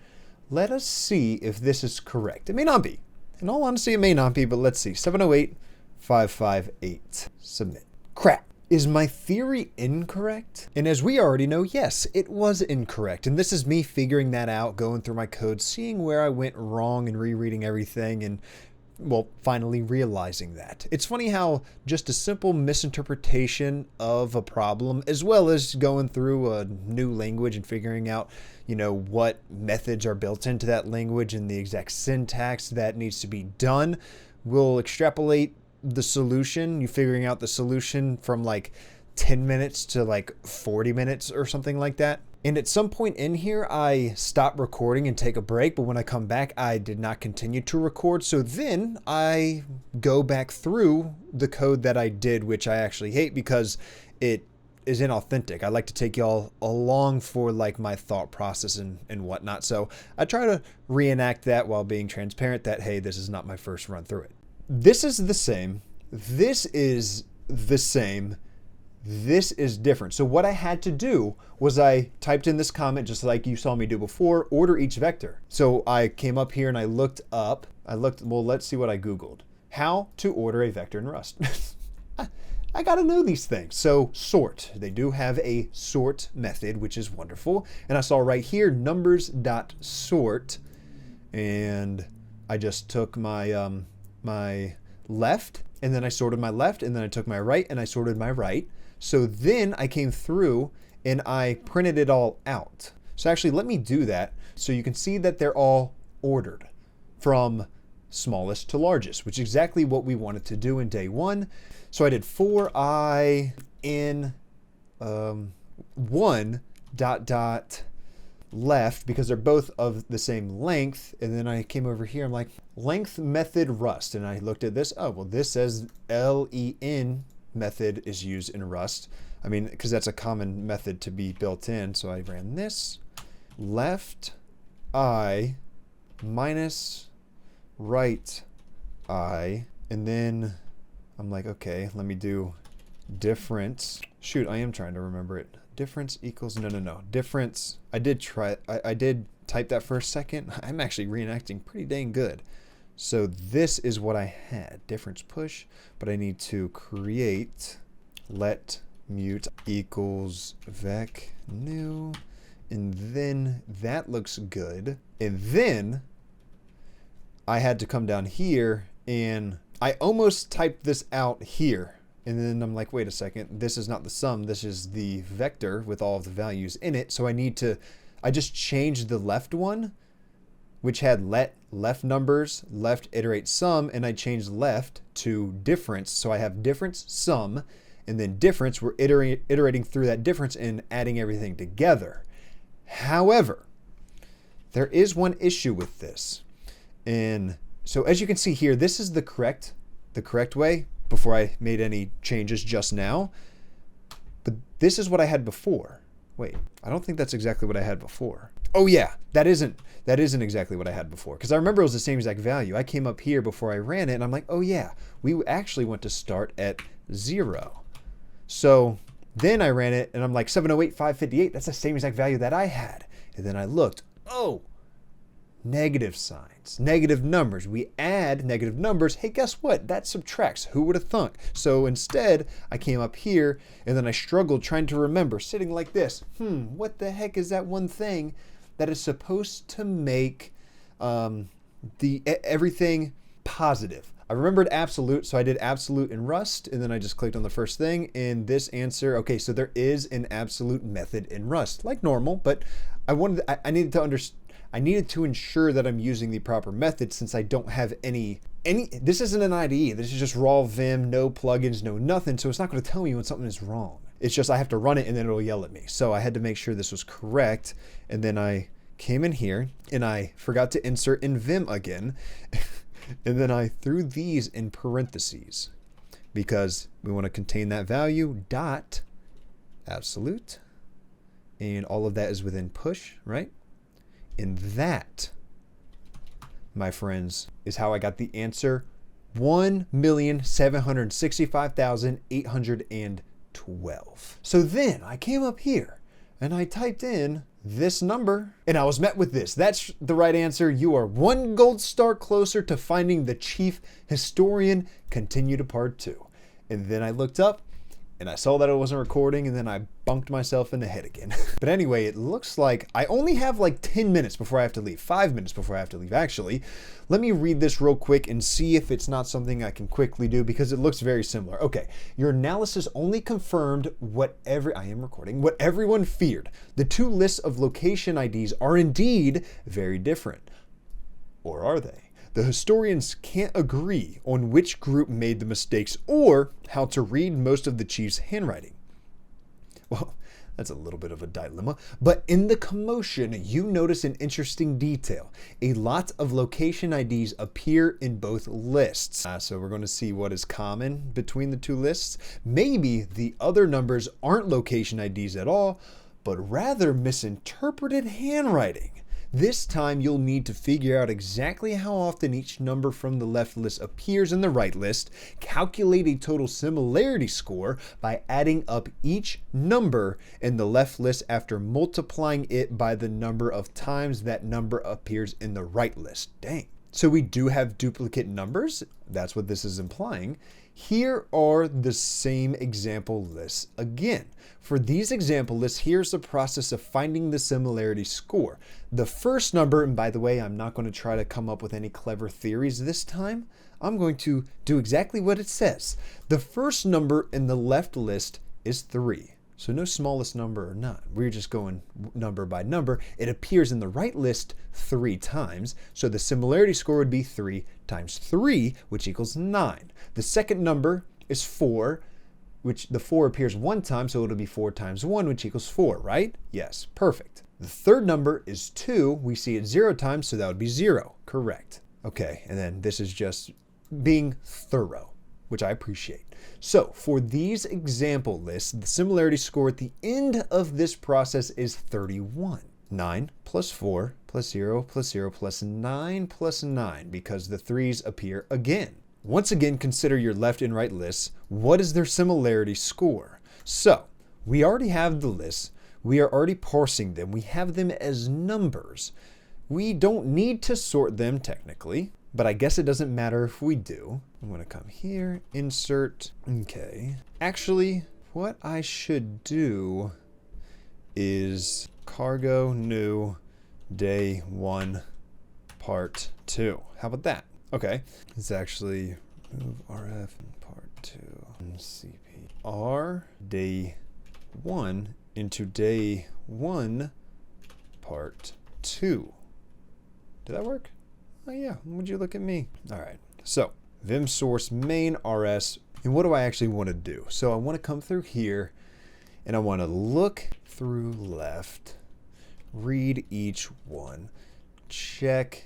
[SPEAKER 1] let us see if this is correct. It may not be. In all honesty, it may not be, but let's see. 708, 558. Submit. Crap. Is my theory incorrect? And as we already know, yes, it was incorrect. And this is me figuring that out, going through my code, seeing where I went wrong and rereading everything and, well, finally realizing that. It's funny how just a simple misinterpretation of a problem, as well as going through a new language and figuring out, what methods are built into that language and the exact syntax that needs to be done, will extrapolate the solution, you figuring out the solution from like 10 minutes to like 40 minutes or something like that. And at some point in here, I stop recording and take a break, but when I come back, I did not continue to record. So then I go back through the code that I did, which I actually hate because it is inauthentic. I like to take y'all along for like my thought process and whatnot. So I try to reenact that while being transparent that, hey, this is not my first run through it. This is the same. This is the same. This is different. So what I had to do was I typed in this comment just like you saw me do before, order each vector. So I came up here and I looked, well, let's see what I Googled. How to order a vector in Rust. I got to know these things. So sort, they do have a sort method, which is wonderful. And I saw right here, numbers.sort. And I just took my, my left, and then I sorted my left, and then I took my right and I sorted my right. So then I came through and I printed it all out. So actually, let me do that so you can see that they're all ordered from smallest to largest, which is exactly what we wanted to do in day one. So I did for I in 1 ... left because they're both of the same length. And then I came over here, I'm like, length method Rust. And I looked at this. Oh, well, this says len method is used in Rust. I mean, because that's a common method to be built in. So I ran this left I minus right I. And then I'm like, okay, let me do difference. Shoot, I am trying to remember it. Difference equals, no. Difference, I did type that for a second. I'm actually reenacting pretty dang good. So this is what I had, difference push, but I need to create let mut equals vec new, and then that looks good. And then I had to come down here and I almost typed this out here. And then I'm like, wait a second, this is not the sum, this is the vector with all of the values in it. So I just changed the left one, which had left numbers, left iterate sum, and I changed left to difference. So I have difference sum, and then difference, we're iterating through that difference and adding everything together. However, there is one issue with this. And so as you can see here, this is the correct way before I made any changes just now. But this is what I had before. Wait, I don't think that's exactly what I had before. Oh yeah, that isn't exactly what I had before. Because I remember it was the same exact value. I came up here before I ran it and I'm like, oh yeah, we actually want to start at 0. So then I ran it and I'm like 708,558, that's the same exact value that I had. And then I looked, oh, negative signs, negative numbers. We add negative numbers. Hey, guess what? That subtracts. Who would have thunk? So instead, I came up here and then I struggled trying to remember, sitting like this. What the heck is that one thing that is supposed to make everything positive? I remembered absolute, so I did absolute in Rust, and then I just clicked on the first thing, and this answer, okay, so there is an absolute method in Rust, like normal, but I needed to ensure that I'm using the proper method since I don't have any, this isn't an IDE, this is just raw Vim, no plugins, no nothing, so it's not going to tell me when something is wrong. It's just I have to run it and then it'll yell at me. So I had to make sure this was correct, and then I came in here and I forgot to insert in Vim again, and then I threw these in parentheses because we want to contain that value, dot, absolute, and all of that is within push, right? And that, my friends, is how I got the answer 1,765,812. So then I came up here and I typed in this number and I was met with this. That's the right answer. You are 1 gold star closer to finding the chief historian. Continue to part 2. And then I looked up and I saw that it wasn't recording, and then I bunked myself in the head again. But anyway, it looks like I only have like 10 minutes before I have to leave. 5 minutes before I have to leave, actually. Let me read this real quick and see if it's not something I can quickly do, because it looks very similar. Okay, your analysis only confirmed what everyone feared. The two lists of location IDs are indeed very different. Or are they? The historians can't agree on which group made the mistakes or how to read most of the chief's handwriting. Well, that's a little bit of a dilemma, but in the commotion, you notice an interesting detail. A lot of location IDs appear in both lists. So we're going to see what is common between the two lists. Maybe the other numbers aren't location IDs at all, but rather misinterpreted handwriting. This time you'll need to figure out exactly how often each number from the left list appears in the right list, calculate a total similarity score by adding up each number in the left list after multiplying it by the number of times that number appears in the right list. Dang. So we do have duplicate numbers. That's what this is implying. Here are the same example lists again. For these example lists, here's the process of finding the similarity score. The first number, and by the way, I'm not going to try to come up with any clever theories this time. I'm going to do exactly what it says. The first number in the left list is 3. So no smallest number or none. We're just going number by number. It appears in the right list 3 times. So the similarity score would be 3 times 3, which equals 9. The second number is 4, which the 4 appears 1 time, so it'll be 4 times 1, which equals 4, right? Yes, perfect. The third number is 2. We see it 0 times, so that would be 0. Correct. Okay, and then this is just being thorough, which I appreciate. So for these example lists, the similarity score at the end of this process is 31. 9 plus 4 plus 0 plus 0 plus 9 plus 9, because the 3's appear again. Once again, consider your left and right lists. What is their similarity score? So we already have the lists. We are already parsing them. We have them as numbers. We don't need to sort them technically, but I guess it doesn't matter if we do. I'm going to come here, insert. Okay. Actually, what I should do is cargo new day 1 part 2. How about that? Okay. It's actually move RF and part 2 and CPR day 1 into day 1 part 2. Did that work? Oh yeah, would you look at me? All right, so vim source main rs, and what do I actually want to do? So I want to come through here, and I want to look through left, read each one, check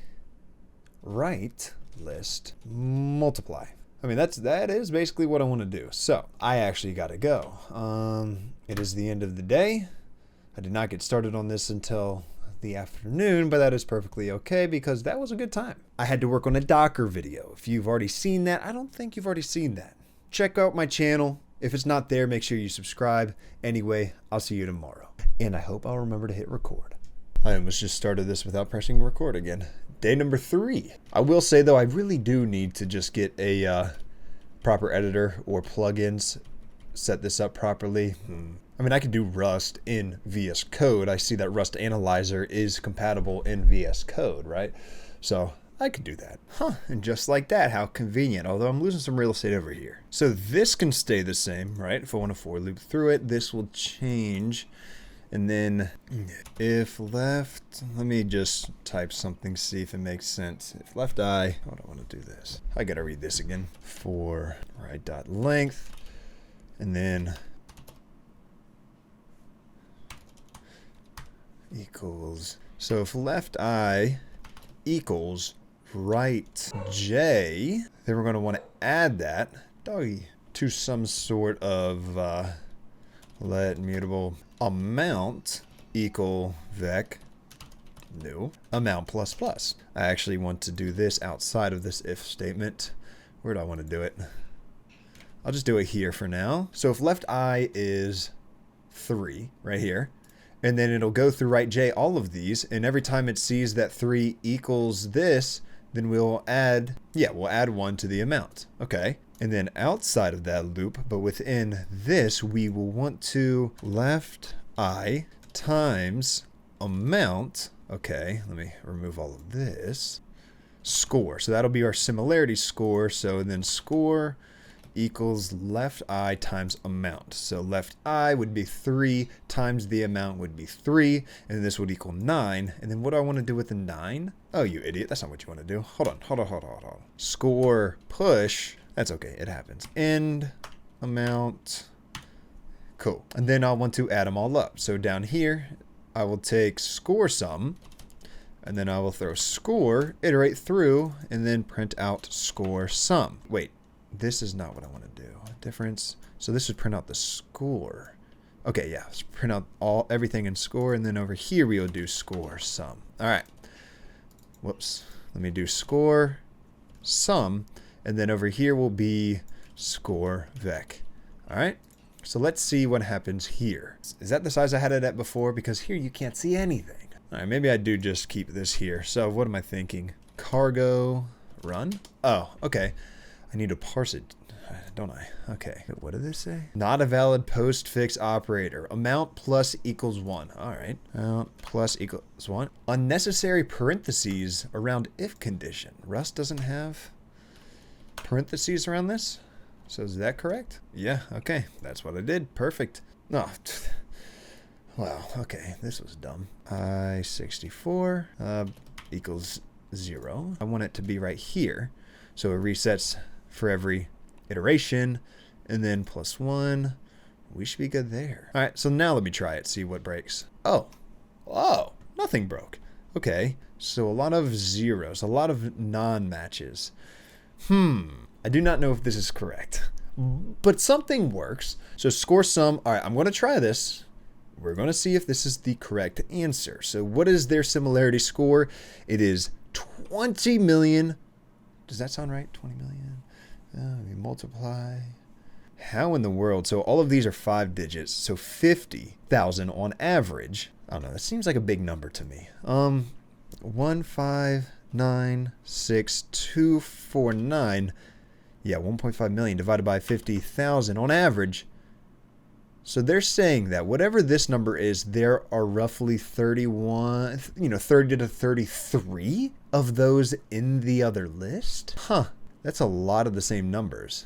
[SPEAKER 1] right list, multiply. I mean, that is basically what I want to do. So I actually got to go. It is the end of the day. I did not get started on this until the afternoon, but that is perfectly okay because that was a good time. I had to work on a Docker video. If you've already seen that, I don't think you've already seen that. Check out my channel. If it's not there, make sure you subscribe. Anyway, I'll see you tomorrow. And I hope I'll remember to hit record. I almost just started this without pressing record again. Day number 3. I will say though, I really do need to just get a proper editor or plugins, set this up properly. I mean, I could do Rust in VS Code. I see that Rust Analyzer is compatible in VS Code, right? So I could do that. And just like that, how convenient. Although I'm losing some real estate over here. So this can stay the same, right? If I want to for loop through it, this will change. And then if left, let me just type something, see if it makes sense. If left I, I don't want to do this. I got to read this again. For right dot length, and then equals. So if left I equals right j, then we're going to want to add that to some sort of let mutable amount equal vec new amount plus plus. I actually want to do this outside of this if statement. Where do I want to do it? I'll just do it here for now. So if left I is 3 right here, and then it'll go through right j all of these, and every time it sees that 3 equals this, then we'll add 1 to the amount. Okay. And then outside of that loop, but within this, we will want to left I times amount. Okay, let me remove all of this. Score. So that'll be our similarity score. So then score equals left I times amount. So left I would be 3 times the amount would be 3, and this would equal 9. And then what do I want to do with the 9? Oh, you idiot. That's not what you want to do. Hold on. Score push. That's okay. It happens. End amount. Cool. And then I'll want to add them all up. So down here, I will take score sum, and then I will throw score, iterate through, and then print out score sum. Wait, this is not what I want to do. Difference. So this would print out the score. Okay, yeah. Let's print out everything in score, and then over here we will do score sum. All right. Whoops. Let me do score sum, and then over here will be score vec. All right. So let's see what happens here. Is that the size I had it at before? Because here you can't see anything. All right, maybe I do just keep this here. So what am I thinking? Cargo run? Oh, okay. I need to parse it, don't I? Okay. What did this say? Not a valid postfix operator. Amount plus equals 1. All right. Amount plus equals 1. Unnecessary parentheses around if condition. Rust doesn't have parentheses around this? So is that correct? Yeah, okay. That's what I did. Perfect. No. Wow, okay. This was dumb. I64 equals 0. I want it to be right here. So it resets for every iteration, and then plus 1. We should be good there. All right, so now let me try it, see what breaks. Oh, nothing broke. Okay, so a lot of zeros, a lot of non-matches. I do not know if this is correct, but something works. So score sum. All right, I'm going to try this. We're going to see if this is the correct answer. So what is their similarity score? It is 20 million. Does that sound right? 20 million. We multiply. How in the world? So all of these are 5 digits. So 50,000 on average. I don't know. That seems like a big number to me. 1596249. Yeah, 1.5 million divided by 50,000 on average. So they're saying that whatever this number is, there are roughly 30 to 33 of those in the other list. That's a lot of the same numbers.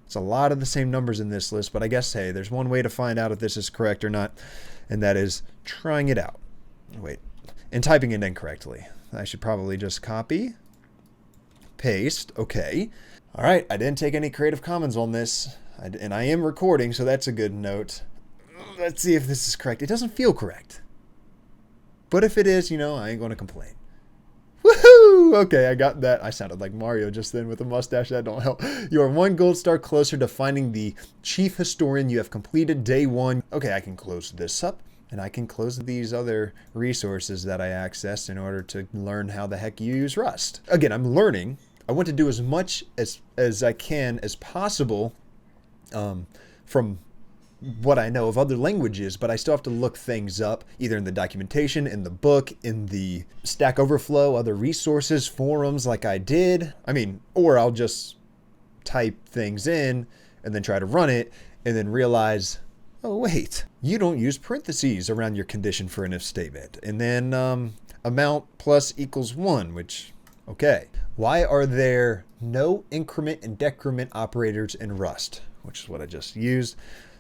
[SPEAKER 1] It's a lot of the same numbers in this list, but I guess, hey, there's one way to find out if this is correct or not, and that is trying it out. Wait, and typing it incorrectly. I should probably just copy, paste, okay. All right, I didn't take any Creative Commons on this, and I am recording, so that's a good note. Let's see if this is correct. It doesn't feel correct. But if it is, I ain't going to complain. Woohoo! Okay, I got that. I sounded like Mario just then with a mustache. That don't help. You are 1 gold star closer to finding the chief historian. You have completed day 1. Okay, I can close this up, and I can close these other resources that I accessed in order to learn how the heck you use Rust. Again, I'm learning. I want to do as much as I can as possible from what I know of other languages, but I still have to look things up, either in the documentation, in the book, in the Stack Overflow, other resources, forums like I did. Or I'll just type things in and then try to run it and then realize, oh wait, you don't use parentheses around your condition for an if statement. And then amount plus equals 1, which, okay. Why are there no increment and decrement operators in Rust? Which is what I just used.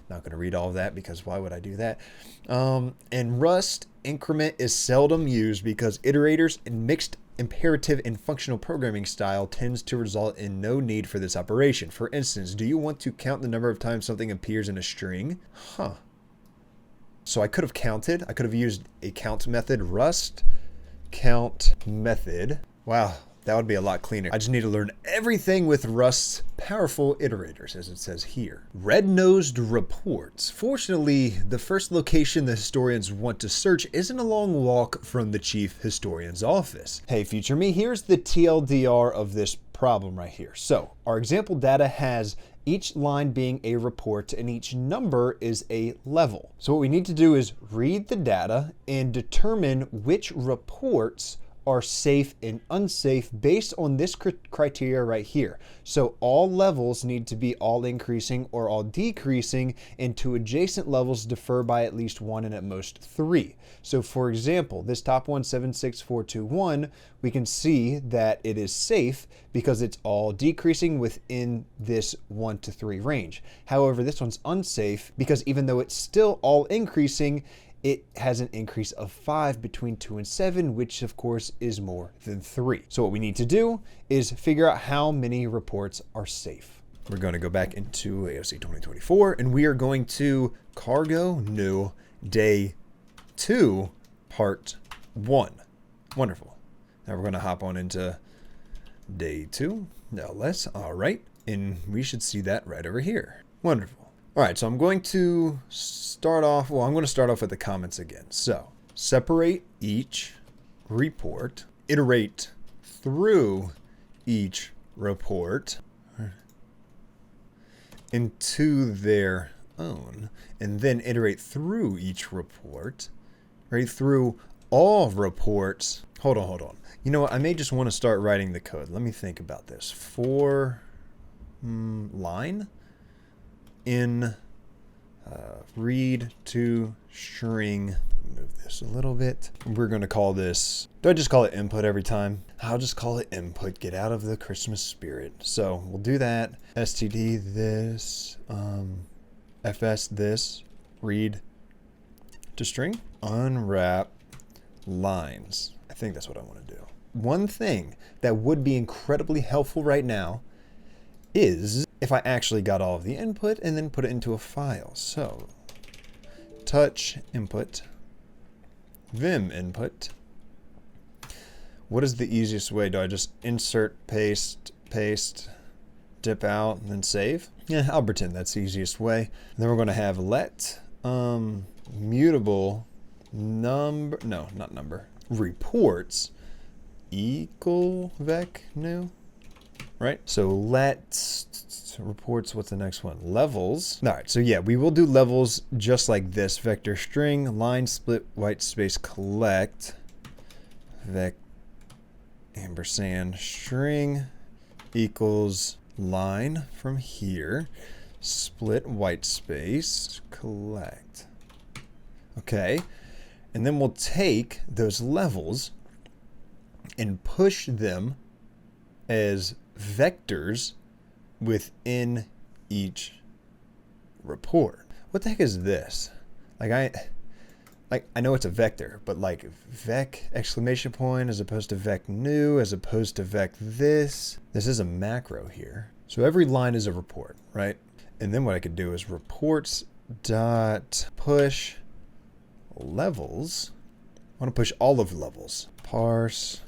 [SPEAKER 1] Not going to read all of that because why would I do that? In Rust, increment is seldom used because iterators and mixed imperative and functional programming style tends to result in no need for this operation. For instance, do you want to count the number of times something appears in a string? So I could have counted. I could have used a count method. Rust count method. Wow. That would be a lot cleaner. I just need to learn everything with Rust's powerful iterators, as it says here. Red-nosed reports. Fortunately, the first location the historians want to search isn't a long walk from the chief historian's office. Hey, future me, here's the TLDR of this problem right here. So, our example data has each line being a report and each number is a level. So what we need to do is read the data and determine which reports are safe and unsafe based on this criteria right here. So all levels need to be all increasing or all decreasing, and two adjacent levels differ by at least 1 and at most 3. So for example, this top one, 76421, we can see that it is safe because it's all decreasing within this 1 to 3 range. However, this one's unsafe because even though it's still all increasing, it has an increase of 5 between 2 and 7, which of course is more than 3. So what we need to do is figure out how many reports are safe. We're going to go back into AOC 2024 and we are going to cargo new day 2 part 1. Wonderful. Now we're going to hop on into day 2, no less. All right. And we should see that right over here. Wonderful. All right, so I'm going to start off, I'm going to start off with the comments again. So separate each report, iterate through each report into their own, and then iterate through each report, right through all reports. Hold on. You know what? I may just want to start writing the code. Let me think about this. For line in read to string. Move this a little bit. We're going to call this, do I just call it input every time? I'll just call it input. Get out of the Christmas spirit. So we'll do that. std this, fs this, read to string, unwrap lines. I think that's what I want to do. One thing that would be incredibly helpful right now is if I actually got all of the input and then put it into a file. So touch input, vim input. What is the easiest way? Do I just insert, paste, dip out, and then save? Yeah, I'll pretend that's the easiest way. And then we're going to have let mutable number, no, not number, reports equal vec new. Right? So let's reports, what's the next one? Levels. All right, so yeah, we will do levels just like this. Vector string, line split, white space collect, vec ampersand string equals line from here, split white space, collect. Okay, and then we'll take those levels and push them as vectors within each report. What the heck is this? I know it's a vector, but like vec exclamation point as opposed to vec new as opposed to vec this. This is a macro here. So every line is a report, right? And then what I could do is reports dot push levels. I want to push all of the levels. Parse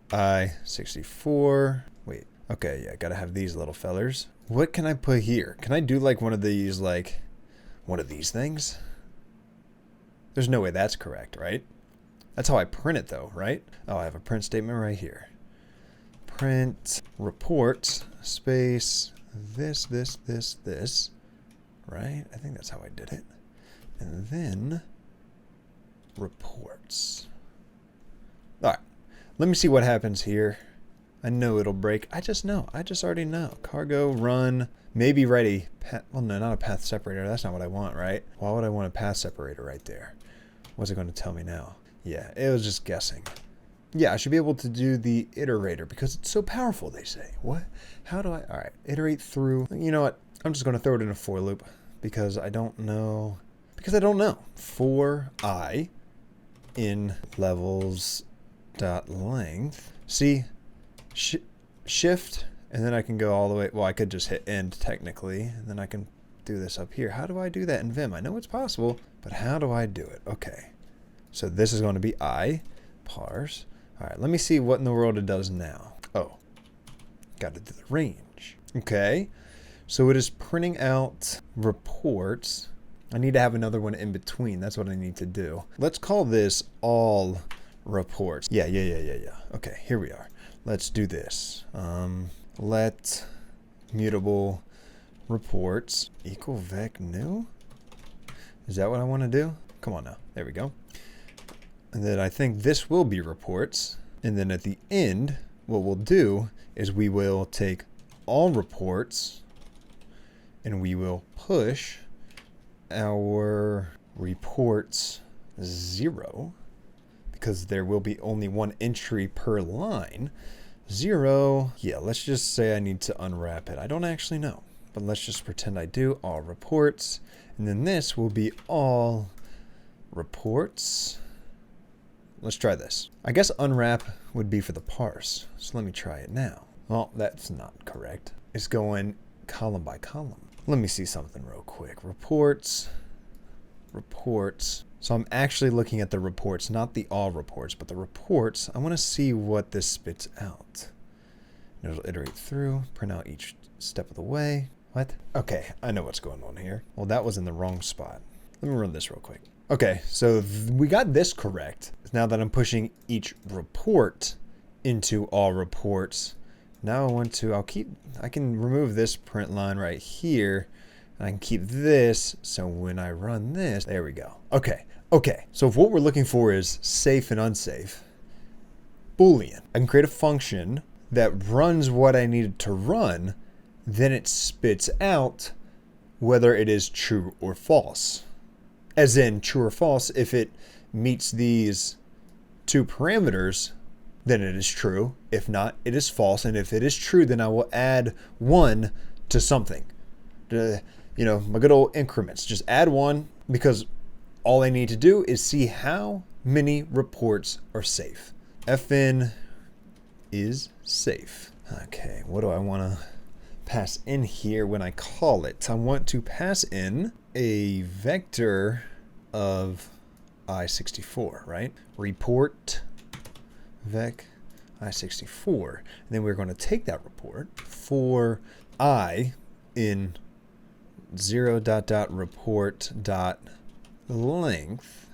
[SPEAKER 1] I64. Wait, okay, yeah, gotta have these little fellers. What can I put here? Can I do like one of these things? There's no way that's correct, right? That's how I print it though, right? Oh, I have a print statement right here. Print reports space this, right? I think that's how I did it. And then reports. All right. Let me see what happens here. I know it'll break. I just already know. Cargo run, maybe write a path. Well, no, not a path separator. That's not what I want, right? Why would I want a path separator right there? What's it going to tell me now? Yeah, it was just guessing. Yeah, I should be able to do the iterator because it's so powerful, they say. What? How do I? All right, iterate through. You know what? I'm just going to throw it in a for loop because I don't know. For I in levels dot length. See, shift, and then I can go all the way. Well, I could just hit end technically, and then I can do this up here. How do I do that in Vim? I know it's possible, but how do I do it? Okay, so this is going to be I parse. All right, let me see what in the world it does now. Oh, got to do the range. Okay, so it is printing out reports. I need to have another one in between. That's what I need to do. Let's call this all reports. Yeah. Okay, here we are. Let's do this. Let mutable reports equal vec new. Is that what I want to do? Come on now. There we go. And then I think this will be reports. And then at the end, what we'll do is we will take all reports and we will push our reports 0 because there will be only one entry per line. 0. Yeah, let's just say I need to unwrap it. I don't actually know, but let's just pretend I do. All reports. And then this will be all reports. Let's try this. I guess unwrap would be for the parse. So let me try it now. Well, that's not correct. It's going column by column. Let me see something real quick. Reports. Reports. So I'm actually looking at the reports, not the all reports, but the reports. I want to see what this spits out. It'll iterate through, print out each step of the way. What? Okay, I know what's going on here. Well, that was in the wrong spot. Let me run this real quick. Okay, so we got this correct. Now that I'm pushing each report into all reports, now I can remove this print line right here. I can keep this, so when I run this, there we go. Okay, so if what we're looking for is safe and unsafe, Boolean. I can create a function that runs what I needed to run, then it spits out whether it is true or false. As in, true or false, if it meets these two parameters, then it is true. If not, it is false. And if it is true, then I will add 1 to something. You know, my good old increments. Just add 1 because all I need to do is see how many reports are safe. FN is safe. Okay, what do I want to pass in here when I call it? I want to pass in a vector of I64, right? Report vec I64. And then we're going to take that report for I in 0.report.length.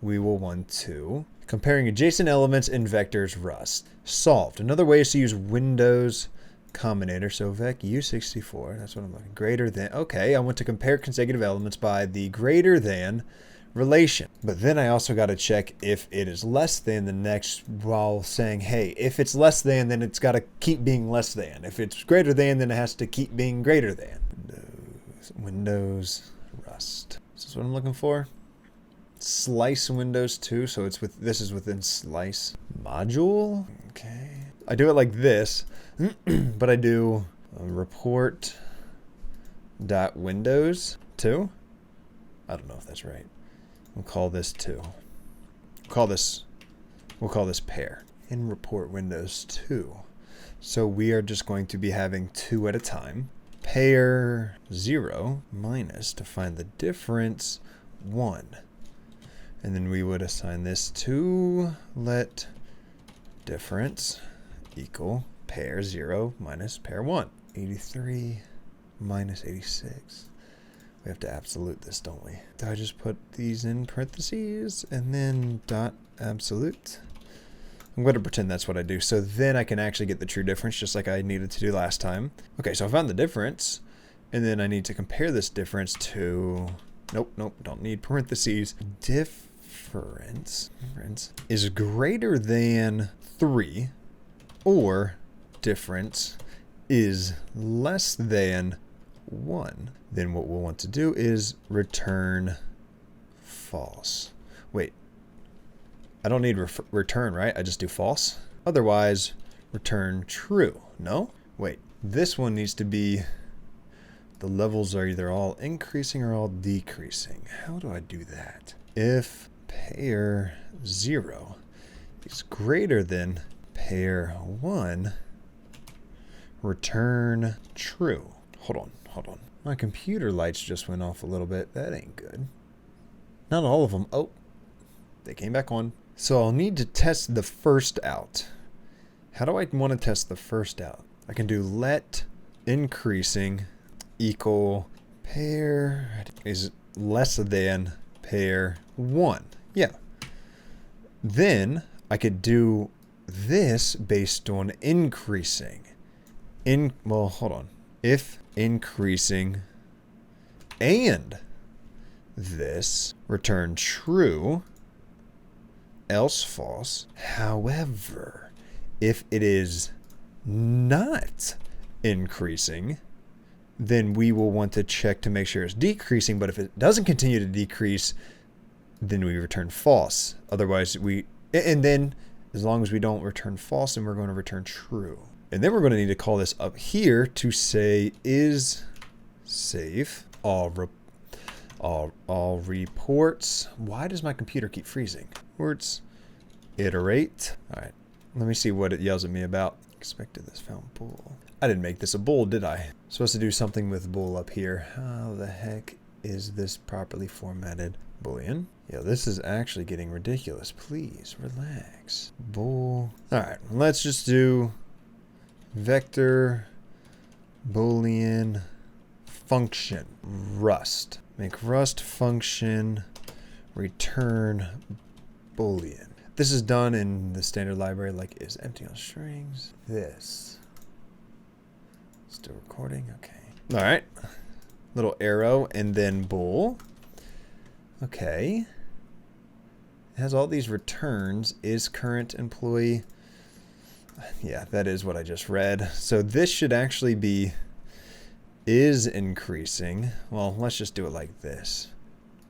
[SPEAKER 1] We will want to comparing adjacent elements in vectors Rust. Solved. Another way is to use Windows combinator. So vec U64, that's what I'm looking. Greater than. Okay, I want to compare consecutive elements by the greater than relation. But then I also got to check if it is less than the next while saying, hey, if it's less than, then it's got to keep being less than. If it's greater than, then it has to keep being greater than. Windows Rust. This is what I'm looking for. Slice Windows 2, so it's with this is within slice module. Okay, I do it like this, but I do report dot Windows 2. I don't know if that's right. We'll call this 2. We'll call this pair in report Windows 2. So we are just going to be having 2 at a time. Pair 0 minus to find the difference 1. And then we would assign this to let difference equal pair 0 minus pair 1. 83 minus 86. We have to absolute this, don't we? Do I just put these in parentheses and then dot absolute? I'm going to pretend that's what I do. So then I can actually get the true difference just like I needed to do last time. Okay, so I found the difference. And then I need to compare this difference to... Nope, don't need parentheses. Difference is greater than 3 or difference is less than 1. Then what we'll want to do is return false. Wait. I don't need return, right? I just do false. Otherwise, return true. No? Wait. This one needs to be... The levels are either all increasing or all decreasing. How do I do that? If pair 0 is greater than pair 1, return true. Hold on. My computer lights just went off a little bit. That ain't good. Not all of them. Oh, they came back on. So I'll need to test the first out. How do I want to test the first out? I can do let increasing equal pair is less than pair 1. Yeah. Then I could do this based on increasing. Well, hold on. If increasing and this return true, else false. However, if it is not increasing, then we will want to check to make sure it's decreasing. But if it doesn't continue to decrease, then we return false. Otherwise, and then as long as we don't return false, then we're going to return true. And then we're going to need to call this up here to say is safe all reports. Why does my computer keep freezing? Reports iterate. All right, let me see what it yells at me about. Expected this found bool. I didn't make this a bool, did I? Supposed to do something with bool up here. How the heck is this properly formatted? Boolean. Yeah, this is actually getting ridiculous. Please relax. Bool. All right, let's just do vector boolean function rust. Make rust function return boolean. This is done in the standard library like is empty on strings. This. Still recording? Okay. All right. Little arrow and then bool. Okay. It has all these returns. Is current employee. Yeah, that is what I just read. So this should actually be is increasing. Well, let's just do it like this.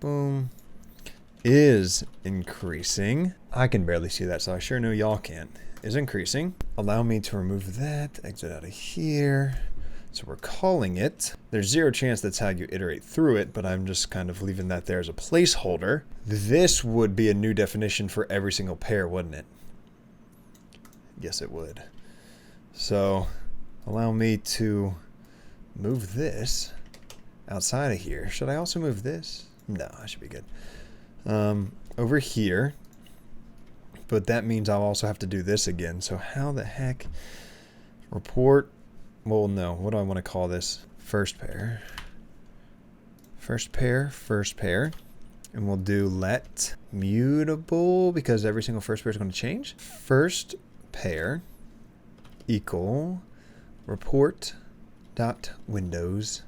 [SPEAKER 1] Boom. Is increasing. I can barely see that, so I sure know y'all can. Is increasing. Allow me to remove that. Exit out of here. So we're calling it. There's zero chance that's how you iterate through it, but I'm just kind of leaving that there as a placeholder. This would be a new definition for every single pair, wouldn't it? Yes, it would. So allow me to move this outside of here. Should I also move this? No, I should be good. Over here. But that means I'll also have to do this again. So how the heck? Report. Well, no. What do I want to call this? First pair. First pair. First pair. And we'll do let mutable because every single first pair is going to change. First pair equal report dot windows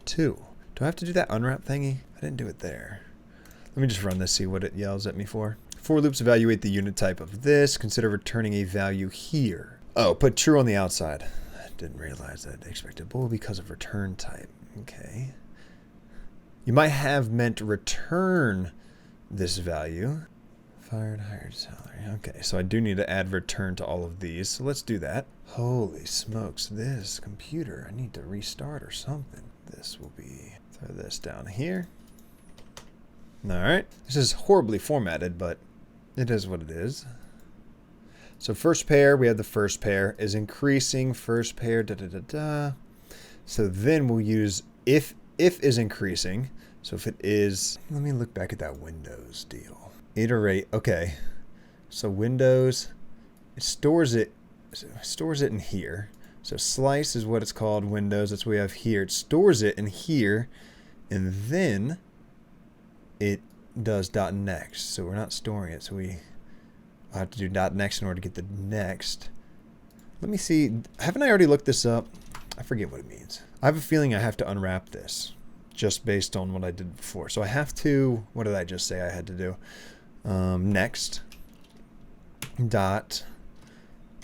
[SPEAKER 1] 2. Do I have to do that unwrap thingy? I didn't do it there. Let me just run this, see what it yells at me for. For loops evaluate the unit type of this. Consider returning a value here. Oh, put true on the outside. I didn't realize that expected bool because of return type. Okay. You might have meant return this value. Fired, hired, salary. Okay, so I do need to add return to all of these. So let's do that. Holy smokes, this computer. I need to restart or something. This will be, throw this down here. All right. This is horribly formatted, but it is what it is. So first pair, we have the first pair is increasing. First pair, da da da da. So then we'll use if is increasing. So if it is, let me look back at that Windows deal. Iterate. Okay. So Windows, it stores it in here. So slice is what it's called. Windows. That's what we have here. It stores it in here, and then it does .next. So we're not storing it. So we have to do .next in order to get the next. Let me see. Haven't I already looked this up? I forget what it means. I have a feeling I have to unwrap this just based on what I did before. So I have to, what did I just say I had to do? Next dot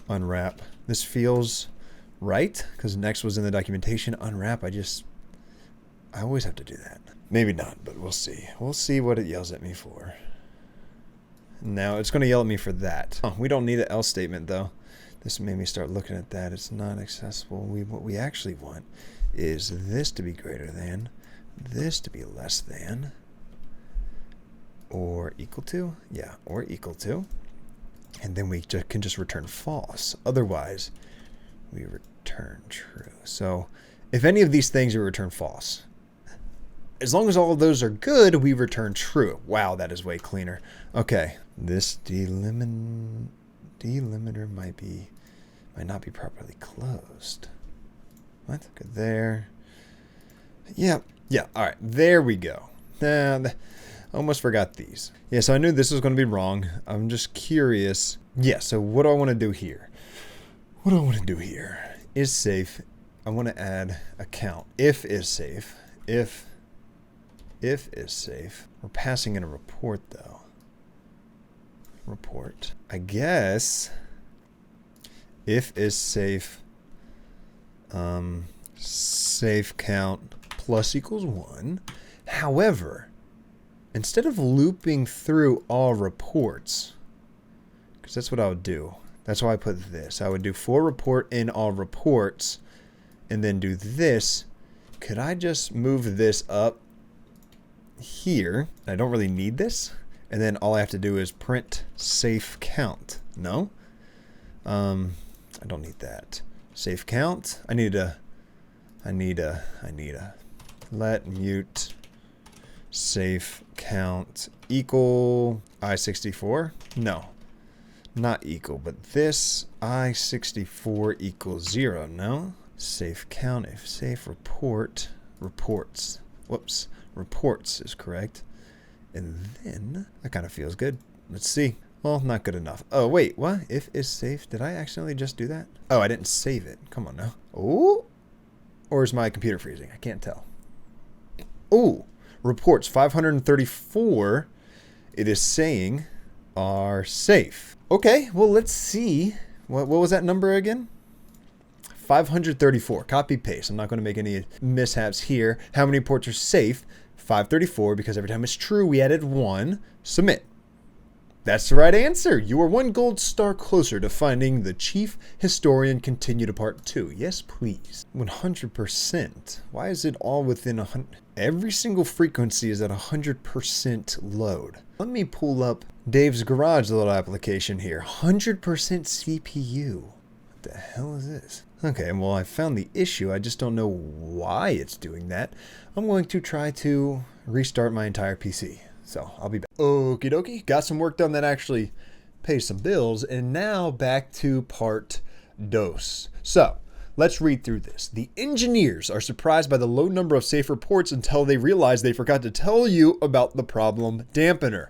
[SPEAKER 1] unwrap. This feels right because next was in the documentation. Unwrap, I always have to do that. Maybe not, but we'll see. We'll see what it yells at me for. Now it's going to yell at me for that. Oh, we don't need an else statement though. This made me start looking at that. It's not accessible. What we actually want is this to be greater than, this to be less than, or equal to. Yeah, or equal to. And then we can just return false. Otherwise, we return true. So if any of these things, we return false. As long as all of those are good, we return true. Wow, that is way cleaner. Okay, this delimiter might not be properly closed. What? Good there. Yeah. All right, there we go. Almost forgot these. Yeah, so I knew this was going to be wrong. I'm just curious. Yeah, so what do I want to do here? What do I want to do here? Is safe. I want to add a count. If is safe. If is safe. We're passing in a report though. report. I guess if is safe, safe count plus equals 1. However, instead of looping through all reports, because that's what I would do. That's why I put this. I would do for report in all reports and then do this. Could I just move this up here? I don't really need this. And then all I have to do is print safe count. No? I don't need that. Safe count. I need a let mute safe count equal I64. No, not equal, but this I64 equals 0. No? Safe count if safe report reports. Whoops. Reports is correct. And then that kind of feels good. Let's see. Well, not good enough. Oh, wait, what? If is safe. Did I accidentally just do that? Oh, I didn't save it. Come on now. Oh, or is my computer freezing? I can't tell. Oh, reports 534. It is saying are safe. Okay, well, let's see. What was that number again? 534. Copy paste. I'm not going to make any mishaps here. How many reports are safe? 534, because every time it's true, we added 1. Submit. That's the right answer. You are 1 gold star closer to finding the chief historian. Continue to part 2. Yes, please. 100%. Why is it all within 100? Every single frequency is at 100% load. Let me pull up Dave's Garage little application here. 100% CPU. What the hell is this? Okay, well, I found the issue. I just don't know why it's doing that. I'm going to try to restart my entire PC. So I'll be back. Okie dokie. Got some work done that actually pays some bills. And now back to part dos. So let's read through this. The engineers are surprised by the low number of safe reports until they realize they forgot to tell you about the problem dampener.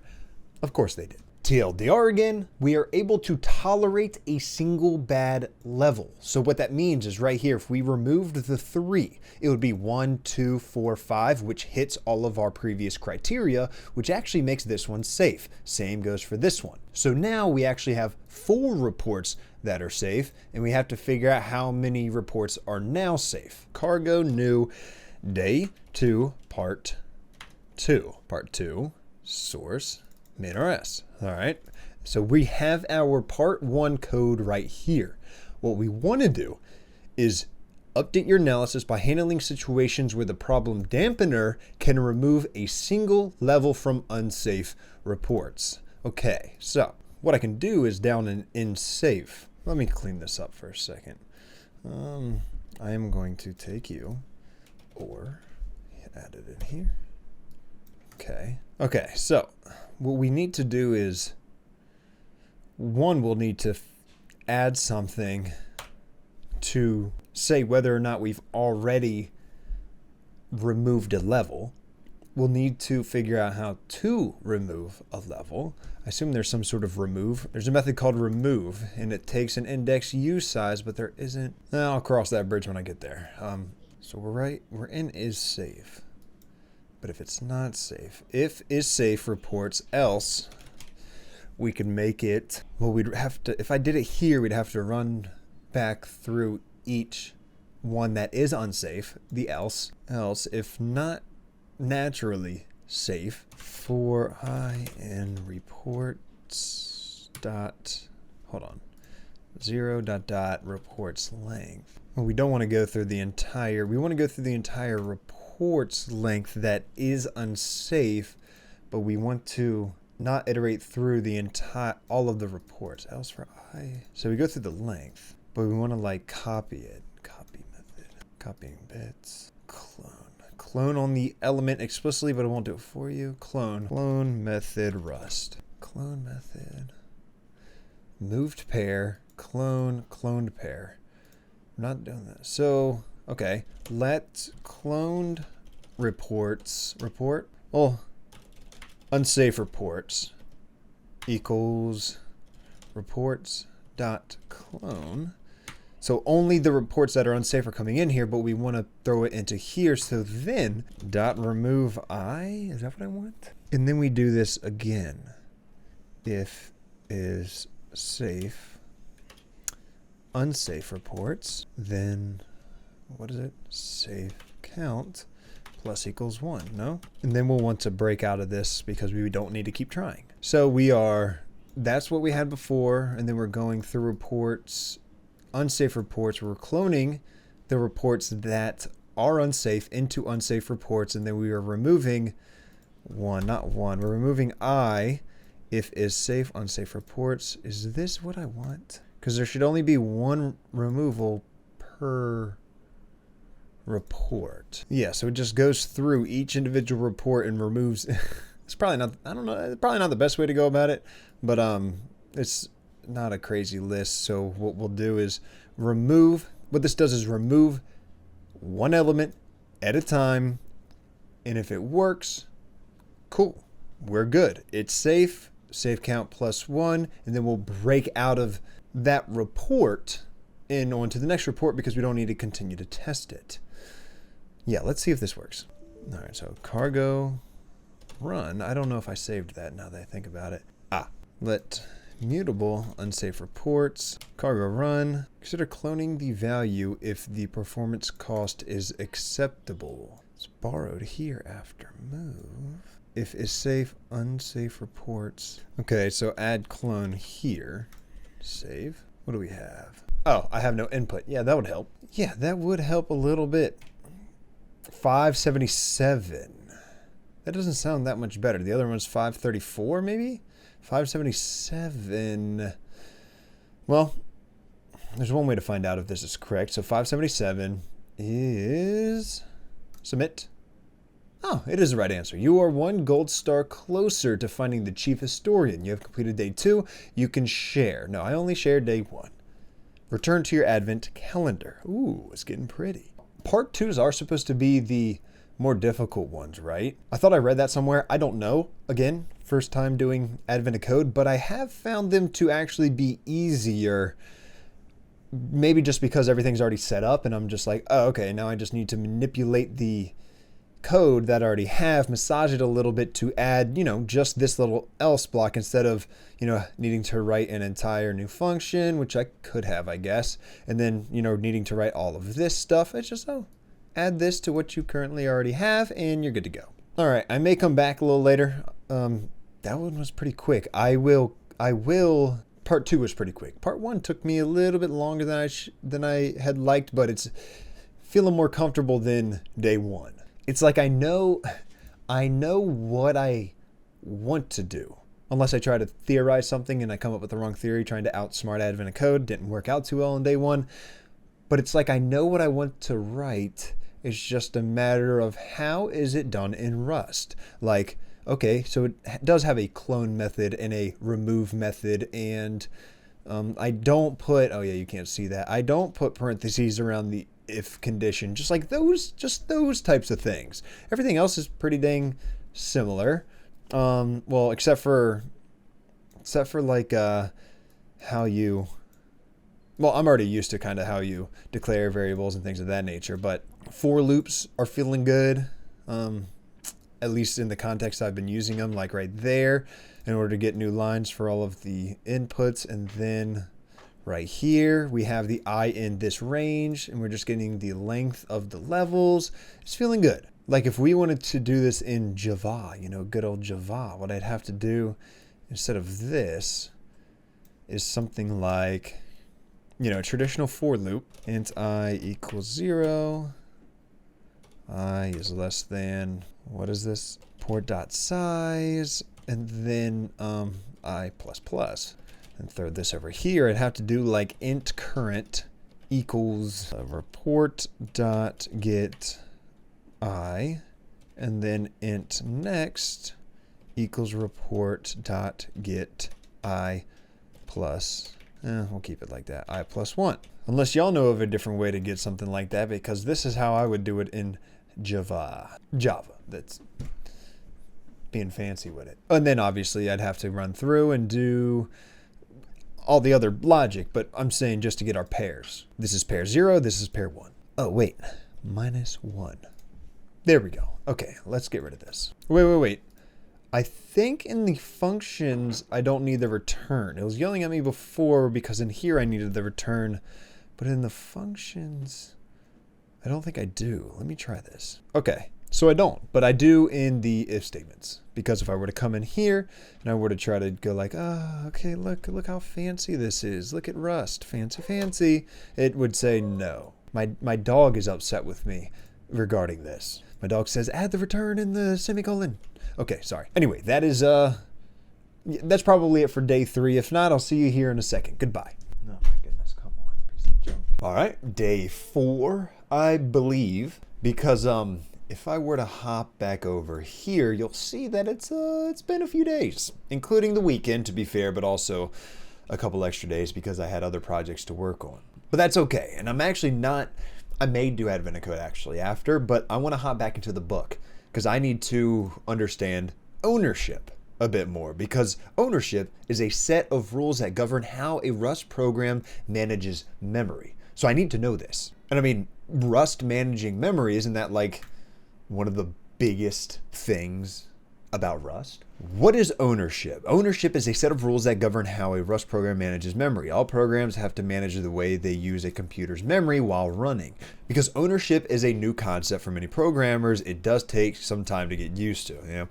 [SPEAKER 1] Of course they did. TLDR again, we are able to tolerate a single bad level. So what that means is right here, if we removed the 3, it would be 1, 2, 4, 5, which hits all of our previous criteria, which actually makes this one safe. Same goes for this one. So now we actually have 4 reports that are safe, and we have to figure out how many reports are now safe. Cargo new day 2, part 2. Part 2, source, MinRS. All right, so we have our part 1 code right here. What we want to do is update your analysis by handling situations where the problem dampener can remove a single level from unsafe reports. Okay, so what I can do is down in safe. Let me clean this up for a second. I am going to take you or add it in here. Okay, so what we need to do is, one, we'll need to add something to say whether or not we've already removed a level. We'll need to figure out how to remove a level. I assume there's some sort of remove. There's a method called remove, and it takes an index usize, but there isn't. I'll cross that bridge when I get there. So we're in is safe. But if it's not safe, if is safe reports else, we could make it, well, we'd have to, if I did it here, we'd have to run back through each one that is unsafe, the else, if not naturally safe, for I in reports dot, hold on, 0 dot reports length. Well, we don't want to go through the entire, we want to go through the entire reports length that is unsafe, but we want to not iterate through the entire, all of the reports, else for I. So we go through the length, but we want to like copy it, copy method, copying bits, clone on the element explicitly, but I won't do it for you. Clone method rust, clone method, moved pair, cloned pair. I'm not doing that. So, okay, let cloned reports, unsafe reports equals reports dot clone. So only the reports that are unsafe are coming in here, but we want to throw it into here. So then dot remove I, is that what I want? And then we do this again. If is safe, unsafe reports, then what is it? Safe count plus equals 1, no? And then we'll want to break out of this because we don't need to keep trying. So that's what we had before, and then we're going through reports, unsafe reports. We're cloning the reports that are unsafe into unsafe reports, and then we are removing we're removing I if is safe, unsafe reports. Is this what I want? Because there should only be one removal per report. Yeah, so it just goes through each individual report and removes. It's probably not, I don't know, probably not the best way to go about it, but it's not a crazy list. So what we'll do is what this does is remove one element at a time, and if it works, cool, we're good. It's safe, safe count plus 1, and then we'll break out of that report and on to the next report because we don't need to continue to test it. Yeah, let's see if this works. All right, so cargo run. I don't know if I saved that now that I think about it. Let mutable unsafe reports cargo run. Consider cloning the value if the performance cost is acceptable. It's borrowed here after move. If is safe, unsafe reports. Okay, so add clone here. Save. What do we have? Oh, I have no input. Yeah, that would help. Yeah, that would help a little bit. 577. That doesn't sound that much better. The other one's 534, maybe? 577. Well, there's one way to find out if this is correct. So 577 is submit. Oh, it is the right answer. You are 1 gold star closer to finding the chief historian. You have completed day 2. You can share. No, I only shared day 1. Return to your advent calendar. Ooh, it's getting pretty. Part 2s are supposed to be the more difficult ones, right? I thought I read that somewhere. I don't know. Again, first time doing advent of code, but I have found them to actually be easier. Maybe just because everything's already set up and I'm just like, oh, okay, now I just need to manipulate the code that I already have, massage it a little bit to add, just this little else block instead of, needing to write an entire new function, which I could have, I guess. And then, needing to write all of this stuff. It's just, add this to what you currently already have and you're good to go. All right, I may come back a little later. That one was pretty quick. I will, part 2 was pretty quick. Part 1 took me a little bit longer than I had liked, but it's feeling more comfortable than day 1. It's like I know what I want to do. Unless I try to theorize something and I come up with the wrong theory, trying to outsmart advent of code. Didn't work out too well on day 1. But it's like I know what I want to write. It's just a matter of how is it done in Rust. Like, okay, so it does have a clone method and a remove method, and I don't put, oh yeah, you can't see that. I don't put parentheses around the if condition, just those types of things. Everything else is pretty dang similar. Well, except for like how you, well, I'm already used to kind of how you declare variables and things of that nature, but for loops are feeling good. At least in the context I've been using them, like right there, in order to get new lines for all of the inputs. And then right here, we have the I in this range, and we're just getting the length of the levels. It's feeling good. Like if we wanted to do this in Java, good old Java, what I'd have to do instead of this is something like, traditional for loop, int I equals 0, I is less than, what is this? Port dot size, and then I plus plus. And throw this over here. I'd have to do like int current equals report dot get I, and then int next equals report dot get I plus, we'll keep it like that, I plus 1. Unless y'all know of a different way to get something like that, because this is how I would do it in Java. That's being fancy with it. And then obviously I'd have to run through and do all the other logic, but I'm saying just to get our pairs. This is pair 0, this is pair 1. Oh wait, -1. There we go. Okay, let's get rid of this. Wait. I think in the functions, I don't need the return. It was yelling at me before because in here I needed the return, but in the functions, I don't think I do. Let me try this. Okay, so I don't, but I do in the if statements. Because if I were to come in here and I were to try to go like, okay, look how fancy this is. Look at Rust, fancy, fancy. It would say no. My dog is upset with me regarding this. My dog says, add the return in the semicolon. Okay, sorry. Anyway, that is, that's probably it for day 3. If not, I'll see you here in a second. Goodbye. Oh my goodness, come on, piece of junk. All right, day 4, I believe, because, if I were to hop back over here, you'll see that it's been a few days, including the weekend, to be fair, but also a couple extra days because I had other projects to work on. But that's okay, and I'm actually not, I may do Advent Code actually after, but I want to hop back into the book because I need to understand ownership a bit more, because ownership is a set of rules that govern how a Rust program manages memory. So I need to know this. And I mean, Rust managing memory, isn't that like one of the biggest things about Rust? What is ownership? Ownership is a set of rules that govern how a Rust program manages memory. All programs have to manage the way they use a computer's memory while running. Because ownership is a new concept for many programmers, it does take some time to get used to, you know?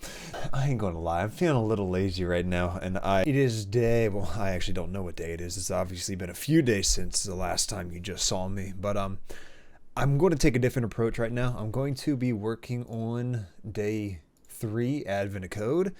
[SPEAKER 1] I ain't gonna lie, I'm feeling a little lazy right now, and it is day, well, I actually don't know what day it is. It's obviously been a few days since the last time you just saw me, but I'm going to take a different approach right now. I'm going to be working on day 3 Advent Code,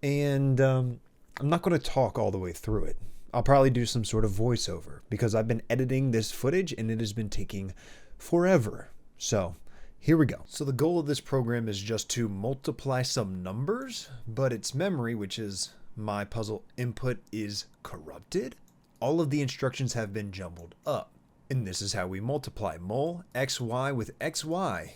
[SPEAKER 1] and I'm not going to talk all the way through it. I'll probably do some sort of voiceover because I've been editing this footage and it has been taking forever. So here we go. So the goal of this program is just to multiply some numbers, but its memory, which is my puzzle input, is corrupted. All of the instructions have been jumbled up. And this is how we multiply mul xy with xy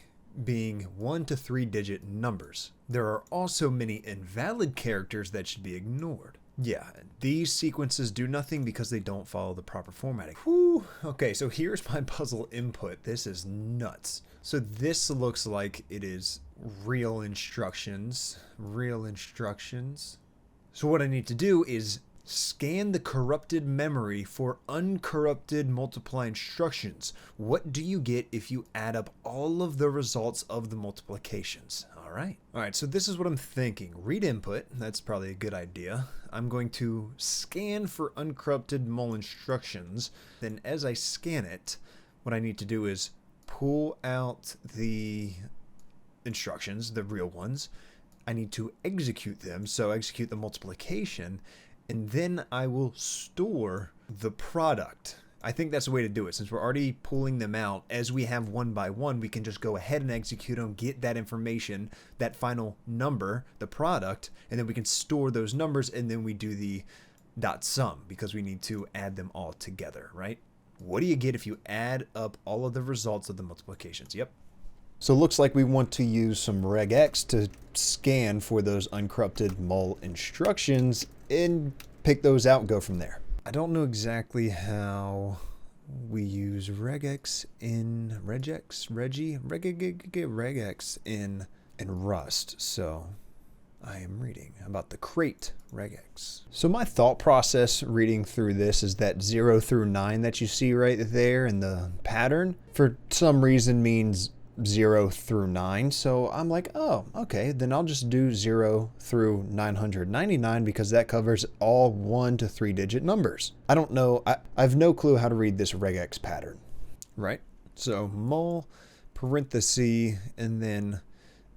[SPEAKER 1] being 1 to 3 digit numbers. There are also many invalid characters that should be ignored. Yeah, these sequences do nothing because they don't follow the proper formatting. Whew. Okay, so here's my puzzle input. This is nuts. So this looks like it is real instructions. Real instructions. So what I need to do is scan the corrupted memory for uncorrupted multiply instructions. What do you get if you add up all of the results of the multiplications? All right, so this is what I'm thinking. Read input, that's probably a good idea. I'm going to scan for uncorrupted mul instructions. Then as I scan it, what I need to do is pull out the instructions, the real ones. I need to execute them, so execute the multiplication, and then I will store the product. I think that's the way to do it. Since we're already pulling them out, as we have one by one, we can just go ahead and execute them, get that information, that final number, the product, and then we can store those numbers, and then we do the dot sum because we need to add them all together, right? What do you get if you add up all of the results of the multiplications? Yep. So it looks like we want to use some regex to scan for those uncorrupted mul instructions and pick those out and go from there. I don't know exactly how we use regex in regex in Rust, so I am reading about the crate regex. So my thought process reading through this is that 0 through 9 that you see right there in the pattern for some reason means 0 through 9. So I'm like, oh, okay, then I'll just do 0 through 999 because that covers all 1 to 3 digit numbers. I don't know. I have no clue how to read this regex pattern, right? So mul, parenthesis, and then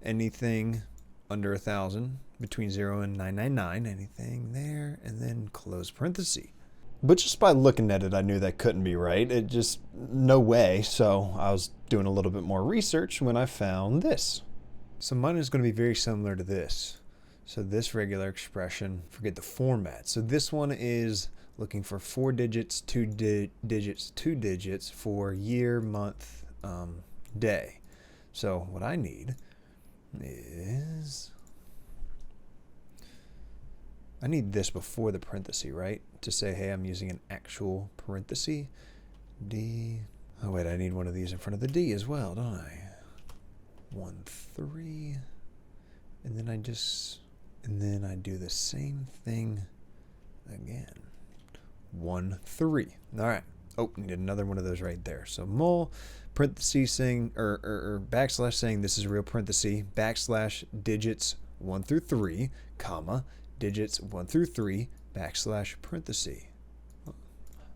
[SPEAKER 1] anything under 1,000 between 0 and 999, anything there, and then close parenthesis. But just by looking at it, I knew that couldn't be right. It just, no way. So I was doing a little bit more research when I found this. So mine is going to be very similar to this. So this regular expression, forget the format. So this one is looking for 4 digits, 2 digits for year, month, day. So what I need is, I need this before the parenthesis, right? To say, hey, I'm using an actual parenthesis. D. Oh, wait, I need one of these in front of the D as well, don't I? 1, 3. And then And then I do the same thing again. 1, 3. All right. Oh, need another one of those right there. So mul, parentheses saying, or backslash saying this is a real parenthesis, backslash digits 1 through 3, comma, digits 1 through 3, backslash parenthesis.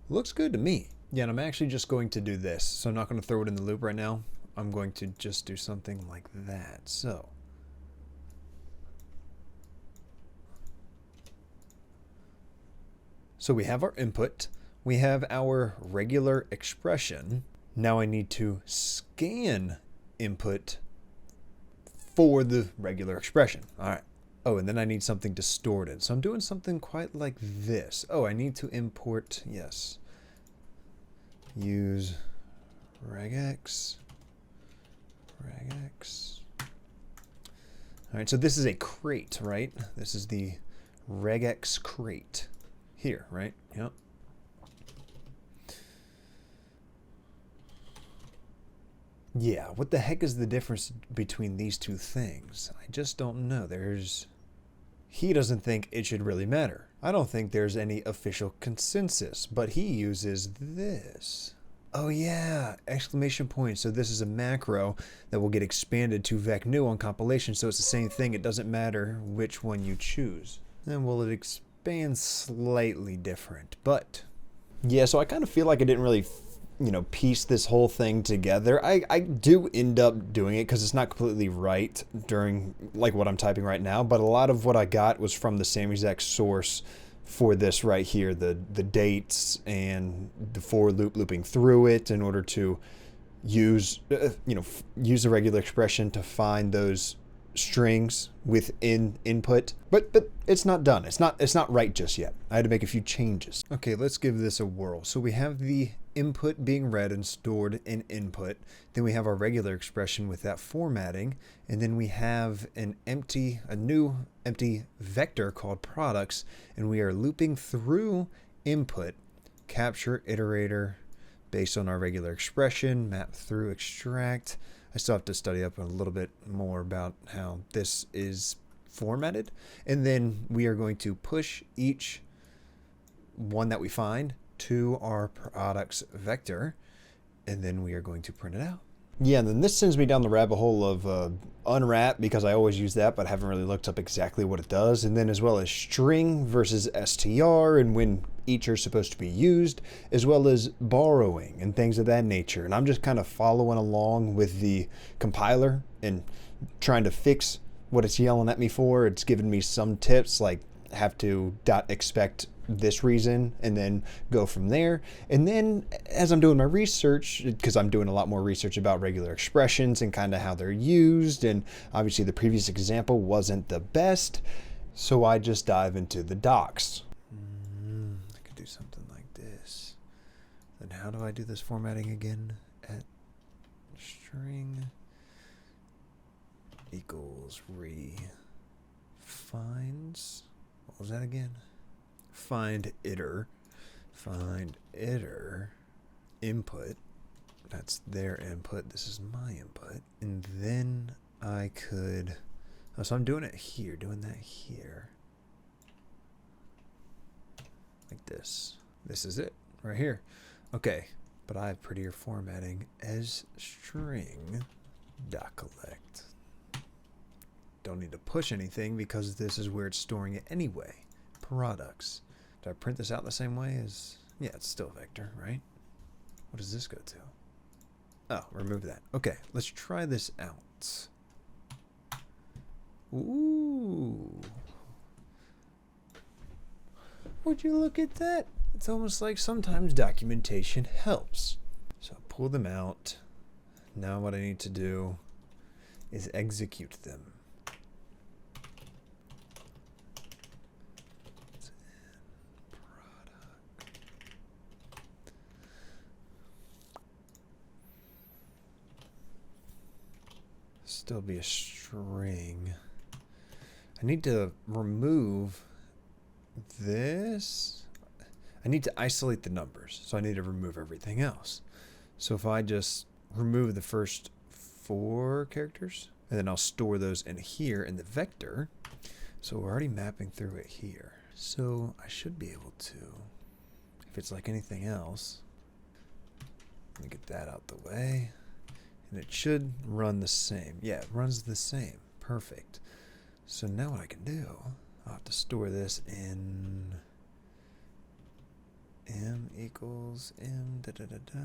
[SPEAKER 1] Looks good to me. Yeah, and I'm actually just going to do this. So I'm not going to throw it in the loop right now. I'm going to just do something like that. So we have our input. We have our regular expression. Now I need to scan input for the regular expression. All right. Oh, and then I need something to store it in. So I'm doing something quite like this. Oh, I need to import, yes. Use regex. All right, so this is a crate, right? This is the regex crate here, right? Yep. Yeah, what the heck is the difference between these two things? I just don't know. He doesn't think it should really matter. I don't think there's any official consensus, but he uses this. Oh yeah, exclamation point. So this is a macro that will get expanded to vec_new on compilation, so it's the same thing. It doesn't matter which one you choose. And will it expand slightly different? But yeah, so I kind of feel like I didn't really piece this whole thing together. I do end up doing it because it's not completely right during like what I'm typing right now, but a lot of what I got was from the same exact source for this right here, the dates and the for loop looping through it in order to use use the regular expression to find those strings within input, but it's not done. It's not right just yet. I had to make a few changes. Okay, let's give this a whirl. So we have the input being read and stored in input. Then we have our regular expression with that formatting, and then we have a new empty vector called products, and we are looping through input, capture iterator based on our regular expression, map through extract. I still have to study up a little bit more about how this is formatted. And then we are going to push each one that we find to our products vector. And then we are going to print it out. Yeah, and then this sends me down the rabbit hole of unwrap, because I always use that, but haven't really looked up exactly what it does. And then as well as string versus str and when each are supposed to be used, as well as borrowing and things of that nature. And I'm just kind of following along with the compiler and trying to fix what it's yelling at me for. It's given me some tips like have to .expect this reason and then go from there. And then as I'm doing my research, because I'm doing a lot more research about regular expressions and kind of how they're used, and obviously the previous example wasn't the best, so I just dive into the docs. I could do something like this. Then how do I do this formatting again? At string equals finds. What was that again? Find iter input. That's their input. This is my input. And then I could, so I'm doing it here, doing that here. Like this. This is it right here. Okay, but I have prettier formatting as string .collect. Don't need to push anything because this is where it's storing it anyway. Products. Do I print this out the same way as, yeah, it's still vector, right? What does this go to? Oh, remove that. Okay, let's try this out. Ooh. Would you look at that? It's almost like sometimes documentation helps. So pull them out. Now what I need to do is execute them. Still be a string. I need to remove this. I need to isolate the numbers, so I need to remove everything else. So if I just remove the first 4 characters, and then I'll store those in here in the vector, So we're already mapping through it here. So I should be able to, if it's like anything else, let me get that out the way. And it should run the same. Yeah, it runs the same. Perfect. So now what I can do, I'll have to store this in m equals m da da da da.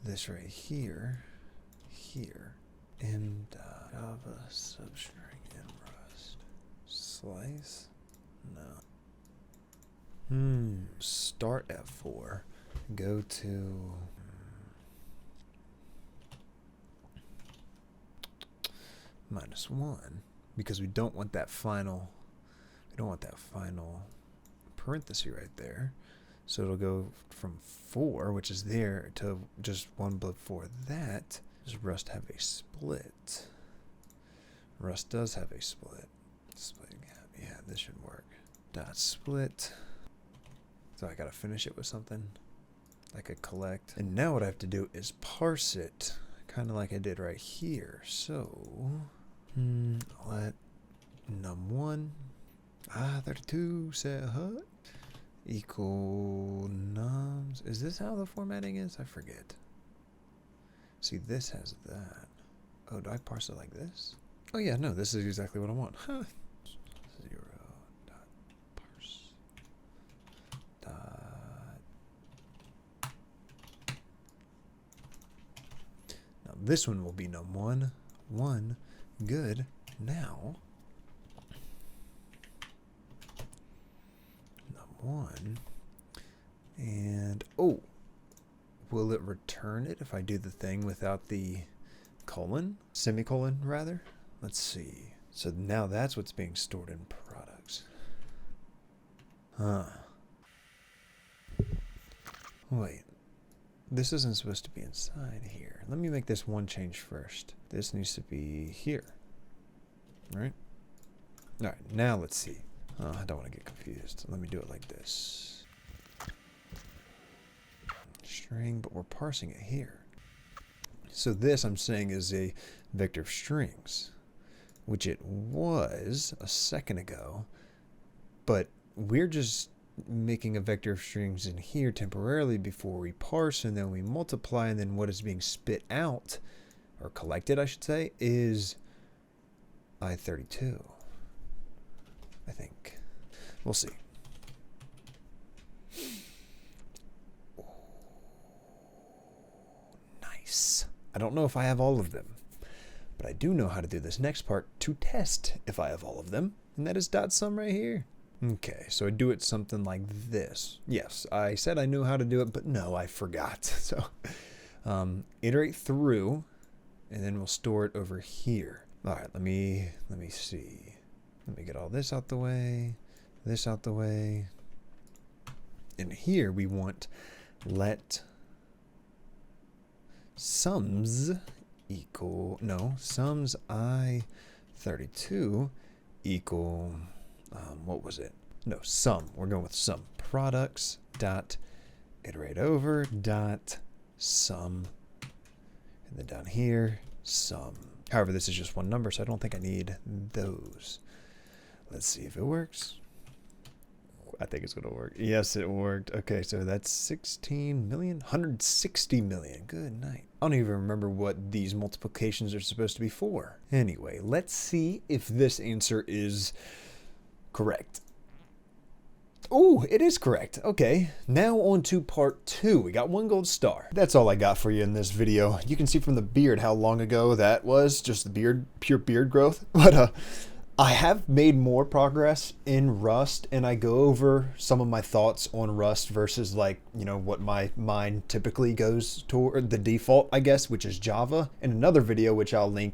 [SPEAKER 1] This right here, m dot java substring in rust. Slice? No. Start at 4. Go to -1 because we don't want that final parenthesis right there. So it'll go from 4, which is there, to just 1 before that. Does Rust have a split? Rust does have a split. Split gap. Yeah, this should work. Dot split. So I gotta finish it with something like a collect. And now what I have to do is parse it, kind of like I did right here. So let num1 32 set hut equal nums. Is this how the formatting is? I forget. See, this has that. Oh, do I parse it like this? Oh yeah, no, this is exactly what I want. Huh. 0 dot parse dot. Now this one will be num1 1. Good. Now num1 and oh, will it return it if I do the thing without the colon? Semicolon rather? Let's see. So now that's what's being stored in products. Huh. Wait. This isn't supposed to be inside here. Let me make this one change first. This needs to be here. Right? Alright, now let's see. Oh, I don't want to get confused. Let me do it like this. String, but we're parsing it here. So this I'm saying is a vector of strings, which it was a second ago, but we're just making a vector of strings in here temporarily before we parse, and then we multiply, and then what is being spit out, or collected I should say, is I32. I think. We'll see. Ooh, nice. I don't know if I have all of them, but I do know how to do this next part to test if I have all of them, and that is dot sum right here. Okay, so I do it something like this. Yes, I said I knew how to do it, but no, I forgot. So iterate through, and then we'll store it over here. All right, let me see. Let me get all this out the way, this out the way. And here we want let sums equal, no, sums I32 equal, what was it? No, sum. We're going with sum. Products dot iterate over dot sum. And then down here, sum. However, this is just one number, so I don't think I need those. Let's see if it works. I think it's going to work. Yes, it worked. Okay, so that's 16 million, 160 million. Good night. I don't even remember what these multiplications are supposed to be for. Anyway, let's see if this answer is correct. Oh, it is correct. Okay, now on to part 2. We got 1 gold star. That's all I got for you in this video. You can see from the beard how long ago that was, just the beard, pure beard growth. But I have made more progress in Rust, and I go over some of my thoughts on Rust versus, like, you know, what my mind typically goes toward, the default, I guess, which is Java, in another video, which I'll link.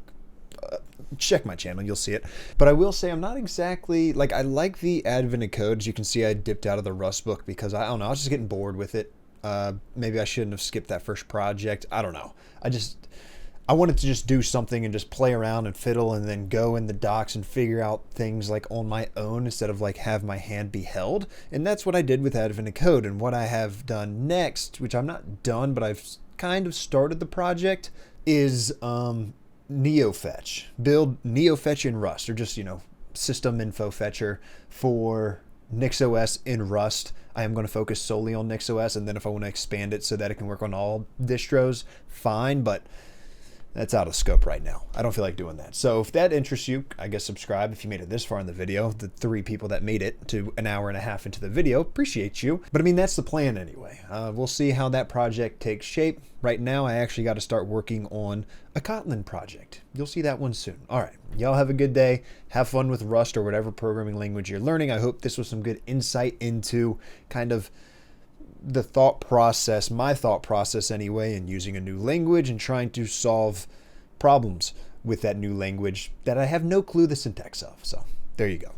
[SPEAKER 1] Check my channel, you'll see it. But I will say I'm not exactly, like, I like the advent of code. As you can see, I dipped out of the Rust book because I don't know, I was just getting bored with it. Maybe I shouldn't have skipped that first project. I don't know. I wanted to just do something and just play around and fiddle and then go in the docs and figure out things like on my own instead of like have my hand be held. And that's what I did with Advent of Code. And what I have done next, which I'm not done, but I've kind of started the project, is Neofetch. Build Neofetch in Rust, or just, you know, system info fetcher for NixOS in Rust. I am going to focus solely on NixOS, and then if I want to expand it so that it can work on all distros, fine, but that's out of scope right now. I don't feel like doing that. So if that interests you, I guess subscribe if you made it this far in the video. The 3 people that made it to an hour and a half into the video, appreciate you. But I mean, that's the plan anyway. We'll see how that project takes shape. Right now, I actually got to start working on a Kotlin project. You'll see that one soon. All right, y'all have a good day. Have fun with Rust or whatever programming language you're learning. I hope this was some good insight into kind of the thought process, my thought process anyway, in using a new language and trying to solve problems with that new language that I have no clue the syntax of. So there you go.